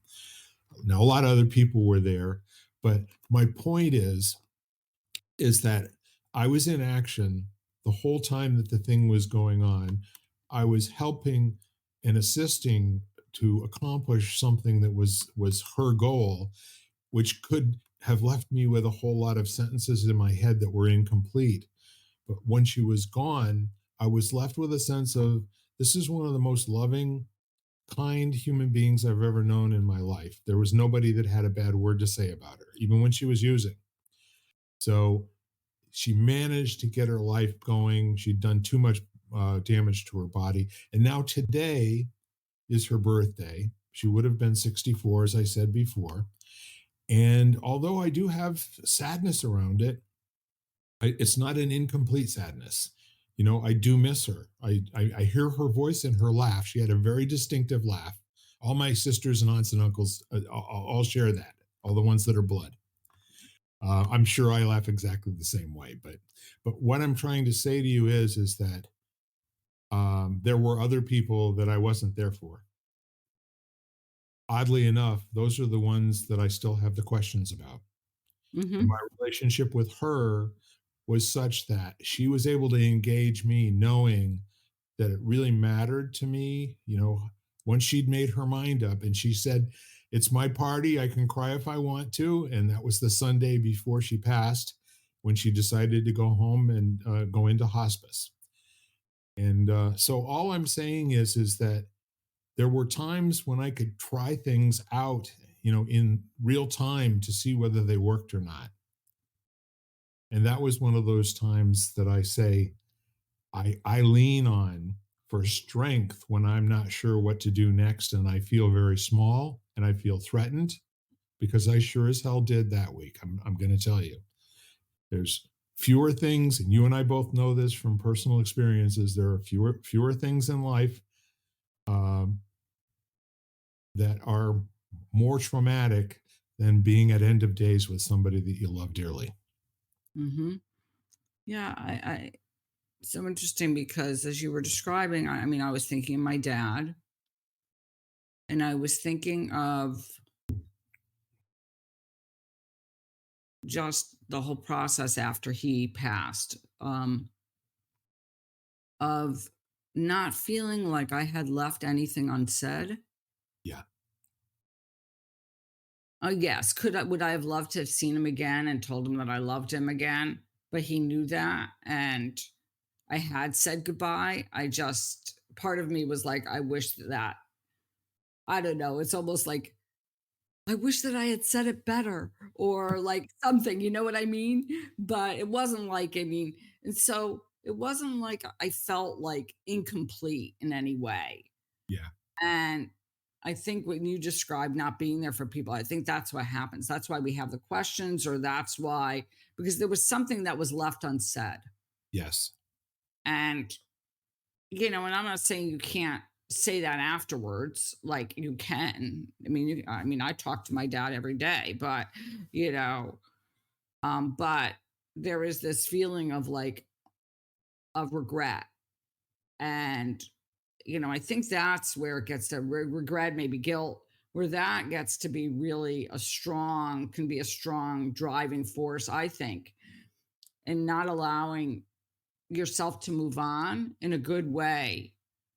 S2: Now a lot of other people were there, but my point is that I was in action the whole time that the thing was going on. I was helping and assisting to accomplish something that was her goal, which could have left me with a whole lot of sentences in my head that were incomplete. But when she was gone, I was left with a sense of this is one of the most loving, kind human beings I've ever known in my life. There was nobody that had a bad word to say about her, even when she was using. So she managed to get her life going. She'd done too much damage to her body. And now today is her birthday. She would have been 64, as I said before. And although I do have sadness around it, it's not an incomplete sadness. You know, I do miss her. I hear her voice and her laugh. She had a very distinctive laugh. All my sisters and aunts and uncles all share that. All the ones that are blood. I'm sure I laugh exactly the same way. But what I'm trying to say to you is that there were other people that I wasn't there for. Oddly enough, those are the ones that I still have the questions about. And
S3: Hmm.
S2: my relationship with her was such that she was able to engage me knowing that it really mattered to me. You know, once she'd made her mind up and she said, "It's my party. I can cry if I want to." And that was the Sunday before she passed when she decided to go home and go into hospice. And so all I'm saying is that there were times when I could try things out, you know, in real time to see whether they worked or not. And that was one of those times that I say I lean on for strength when I'm not sure what to do next and I feel very small and I feel threatened because I sure as hell did that week. I'm going to tell you. There's fewer things, and you and I both know this from personal experiences. There are fewer things in life um, that are more traumatic than being at end of days with somebody that you love dearly.
S3: Hmm. Yeah, I so interesting because as you were describing, I mean, I was thinking of my dad, and I was thinking of just the whole process after he passed, of not feeling like I had left anything unsaid.
S2: Yeah.
S3: Yes, could I would I have loved to have seen him again and told him that I loved him again? But he knew that, and I had said goodbye. I just part of me was like, I wish that I don't know. It's almost like I wish that I had said it better or like something, you know what I mean? But it wasn't like, I mean, and so it wasn't like I felt like incomplete in any way.
S2: Yeah.
S3: And I think when you describe not being there for people, I think that's what happens. That's why we have the questions, or that's why, because there was something that was left unsaid.
S2: Yes.
S3: And, and I'm not saying you can't say that afterwards, like you can. I mean, I talk to my dad every day, but, you know, but there is this feeling of like, of regret. And I think that's where it gets to regret, maybe guilt, where that gets to be really can be a strong driving force, I think, and not allowing yourself to move on in a good way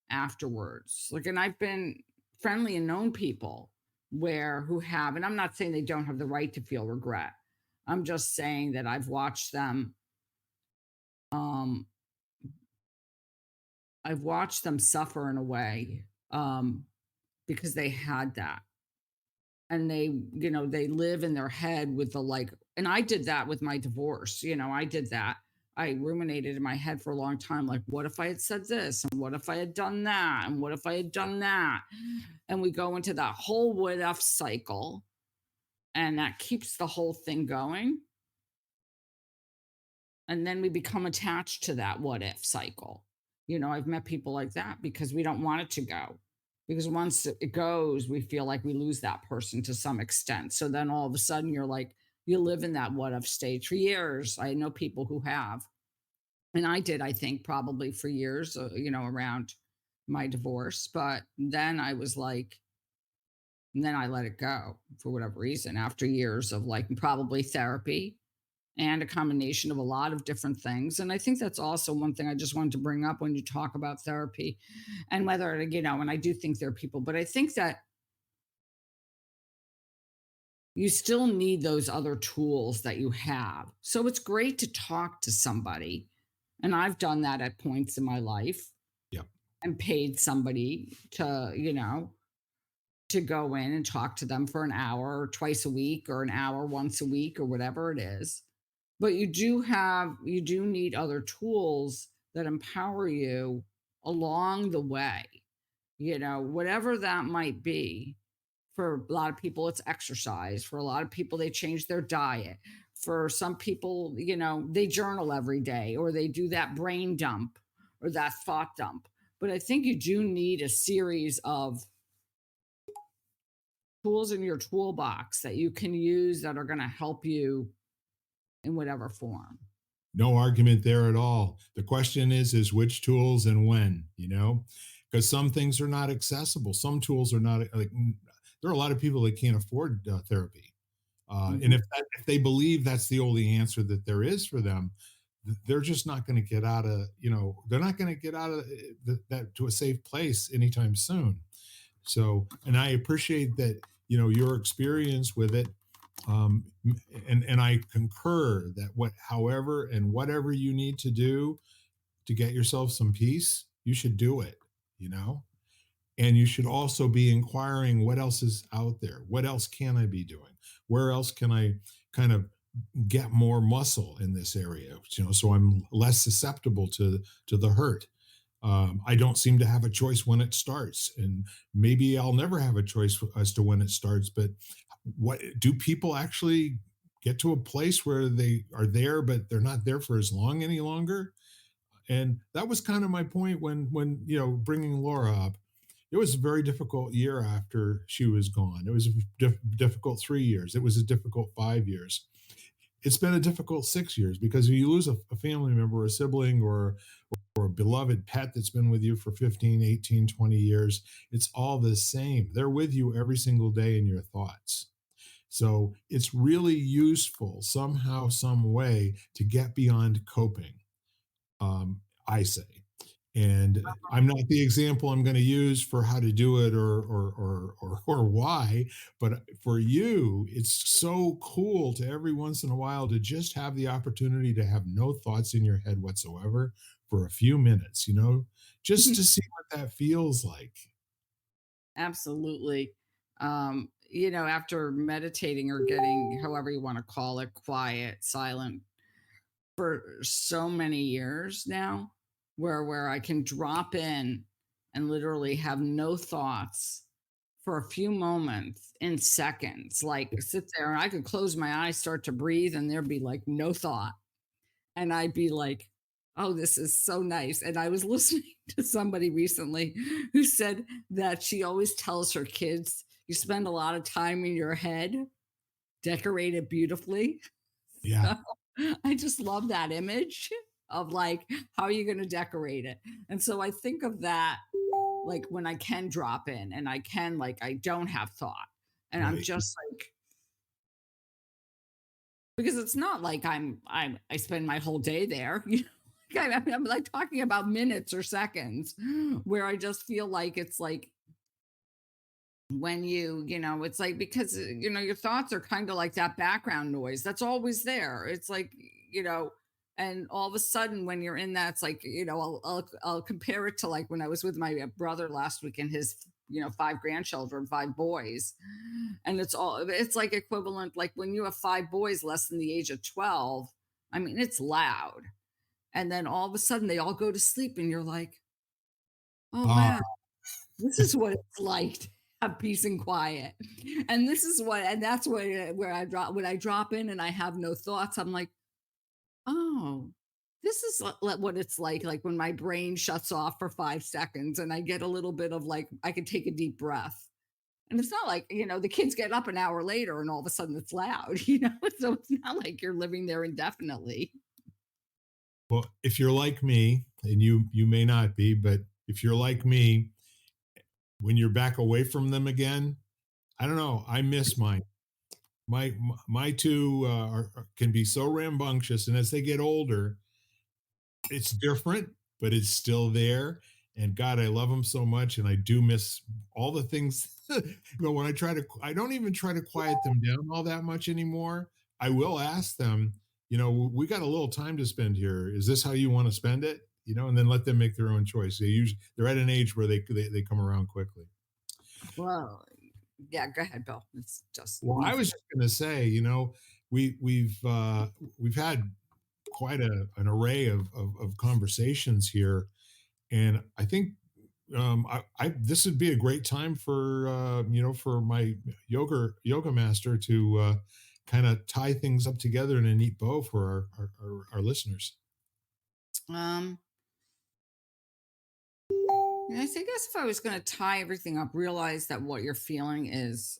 S3: afterwards. Like, and I've been friendly and known people who have, and I'm not saying they don't have the right to feel regret. I'm just saying that um, I've watched them suffer in a way, because they had that, and they live in their head with the like, and I did that with my divorce. I did that. I ruminated in my head for a long time, like, what if I had said this, and what if I had done that, and what if I had done that, and we go into that whole what if cycle, and that keeps the whole thing going, and then we become attached to that what if cycle. I've met people like that because we don't want it to go, because once it goes, we feel like we lose that person to some extent. So then all of a sudden you're like, you live in that what if stage for years. I know people who have, and I did, I think probably for years, around my divorce. But then I was like, and then I let it go for whatever reason after years of like probably therapy. and a combination of a lot of different things. And I think that's also one thing I just wanted to bring up when you talk about therapy and whether, and I do think there are people, but I think that you still need those other tools that you have. So it's great to talk to somebody. And I've done that at points in my life
S2: Yep.
S3: and paid somebody to, to go in and talk to them for an hour or twice a week or an hour once a week or whatever it is. But you do need other tools that empower you along the way, whatever that might be. For a lot of people, it's exercise. For a lot of people, they change their diet. For some people, they journal every day or they do that brain dump or that thought dump. But I think you do need a series of tools in your toolbox that you can use that are going to help you in whatever form.
S2: No argument there at all. The question is which tools and when, because some things are not accessible. Some tools are not like there are a lot of people that can't afford therapy. And
S3: Mhm.
S2: if they believe that's the only answer that there is for them, they're just not going to get out of, they're not going to get out of that to a safe place anytime soon. So, and I appreciate that, your experience with it. And I concur that however and whatever you need to do to get yourself some peace, you should do it, you know? And you should also be inquiring what else is out there? What else can I be doing? Where else can I kind of get more muscle in this area, so I'm less susceptible to the hurt. I don't seem to have a choice when it starts, and maybe I'll never have a choice as to when it starts. But what do people actually get to a place where they are there, but they're not there for as long any longer? And that was kind of my point when bringing Laura up. It was a very difficult year after she was gone. It was a difficult 3 years. It was a difficult 5 years. It's been a difficult 6 years because if you lose a family member, a sibling, or a beloved pet that's been with you for 15, 18, 20 years, it's all the same. They're with you every single day in your thoughts. So it's really useful somehow, some way to get beyond coping, I say. And I'm not the example I'm going to use for how to do it or why, but for you, it's so cool to every once in a while to just have the opportunity to have no thoughts in your head whatsoever for a few minutes, just to see what that feels like.
S3: Absolutely. After meditating or getting, however you want to call it, quiet, silent for so many years now, where I can drop in and literally have no thoughts for a few moments in seconds, like sit there and I could close my eyes, start to breathe, and there'd be like no thought. And I'd be like, "Oh, this is so nice." And I was listening to somebody recently who said that she always tells her kids, "You spend a lot of time in your head, decorate it beautifully."
S2: Yeah.
S3: So I just love that image of like, how are you going to decorate it? And so I think of that like when I can drop in and I can, like, I don't have thought. And I'm
S2: Right.
S3: just like, because it's not like I spend my whole day there. Like, I'm like talking about minutes or seconds where I just feel like it's like when it's like because your thoughts are kind of like that background noise that's always there. It's like, and all of a sudden when you're in that, it's like, I'll compare it to like when I was with my brother last week and his five grandchildren, five boys. And it's like equivalent, like when you have five boys less than the age of 12. I mean, it's loud. And then all of a sudden they all go to sleep and you're like, oh
S2: Ah,
S3: wow, this is what it's like to have peace and quiet. And this is what, and that's where I drop, when I drop in and I have no thoughts, I'm like, oh, this is what it's like when my brain shuts off for 5 seconds and I get a little bit of like, I can take a deep breath. And it's not like, the kids get up an hour later and all of a sudden it's loud, so it's not like you're living there indefinitely.
S2: well, if you're like me, and you may not be, but if you're like me, when you're back away from them again, I don't know. I miss my two can be so rambunctious, and as they get older, it's different, but it's still there. And God, I love them so much, and I do miss all the things. When I don't even try to quiet them down all that much anymore. I will ask them, we got a little time to spend here. Is this how you want to spend it? And then let them make their own choice. They're at an age where they come around quickly.
S3: Well, yeah, go ahead, Bill. It's just
S2: Well,
S3: me.
S2: I was just going to say, we've had quite an array of conversations here, and I think this would be a great time for my yoga master to kind of tie things up together in a neat bow for our listeners.
S3: I think guess if I was going to tie everything up, realize that what you're feeling is,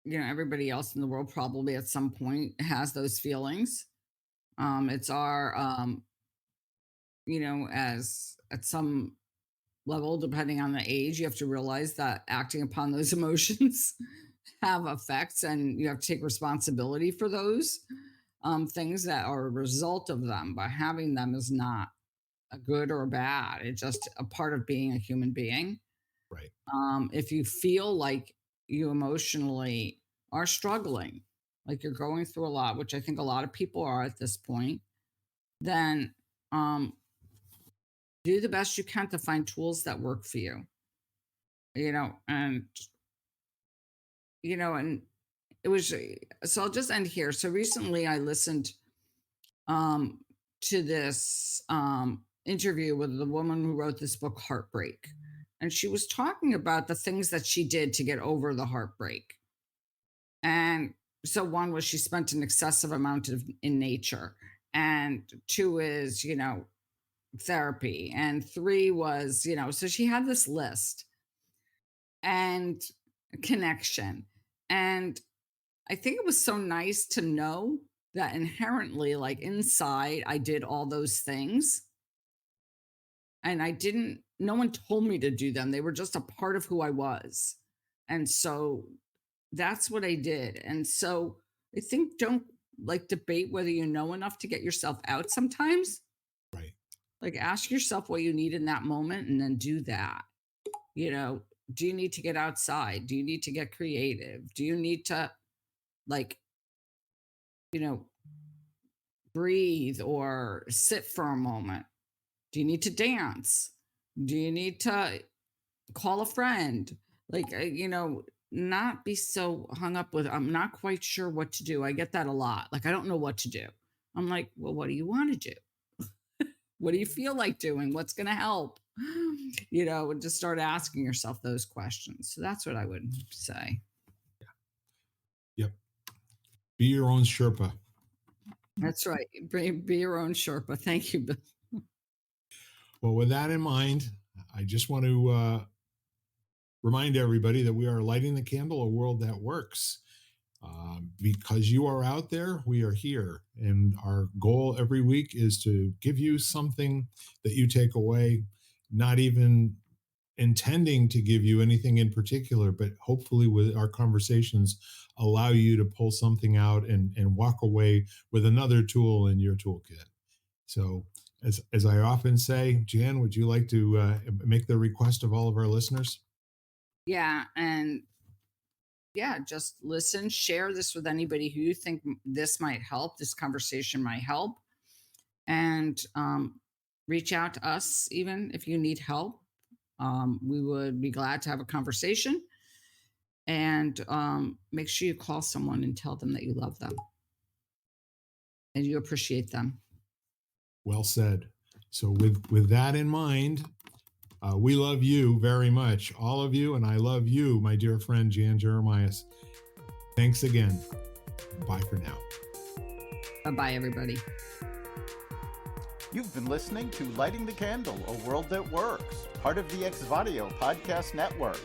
S3: everybody else in the world probably at some point has those feelings. It's our, as at some level, depending on the age, you have to realize that acting upon those emotions have effects, and you have to take responsibility for those things that are a result of them. But having them is not a good or a bad. It's just a part of being a human being.
S2: Right.
S3: If you feel like you emotionally are struggling, like you're going through a lot, which I think a lot of people are at this point, then do the best you can to find tools that work for you. And it was so I'll just end here. So recently I listened to this interview with the woman who wrote this book, Heartbreak. And she was talking about the things that she did to get over the heartbreak. And so one was she spent an excessive amount in nature. And two is, therapy. And three was, so she had this list and connection. And I think it was so nice to know that inherently, like inside, I did all those things. And no one told me to do them. They were just a part of who I was. And so that's what I did. And so I think don't debate whether you know enough to get yourself out sometimes.
S2: Right.
S3: Like ask yourself what you need in that moment and then do that. Do you need to get outside? Do you need to get creative? Do you need to breathe or sit for a moment? Do you need to dance? Do you need to call a friend? Not be so hung up with, I'm not quite sure what to do. I get that a lot. I don't know what to do. I'm like, well, what do you want to do? What do you feel like doing? What's going to help? And just start asking yourself those questions. So that's what I would say.
S2: Yep. Be your own Sherpa.
S3: That's right. Be your own Sherpa. Thank you, Bill.
S2: Well, with that in mind, I just want to remind everybody that we are lighting the candle, a world that works. Because you are out there, we are here. And our goal every week is to give you something that you take away, not even intending to give you anything in particular, but hopefully with our conversations allow you to pull something out and walk away with another tool in your toolkit. So as I often say, Jan, would you like to make the request of all of our listeners?
S3: Yeah. And just listen, share this with anybody who you think this might help, this conversation might help. And reach out to us even if you need help. We would be glad to have a conversation. And make sure you call someone and tell them that you love them and you appreciate them.
S2: Well said. So with that in mind, we love you very much, all of you, and I love you, my dear friend Jan Jeremias. Thanks again. Bye for now.
S3: Bye-bye, everybody.
S1: You've been listening to Lighting the Candle, a World That Works, part of the Xvadio podcast network.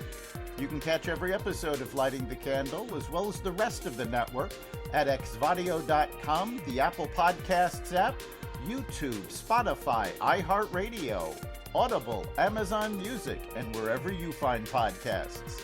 S1: You can catch every episode of Lighting the Candle, as well as the rest of the network, at xvadio.com, the Apple Podcasts app, YouTube, Spotify, iHeartRadio, Audible, Amazon Music, and wherever you find podcasts.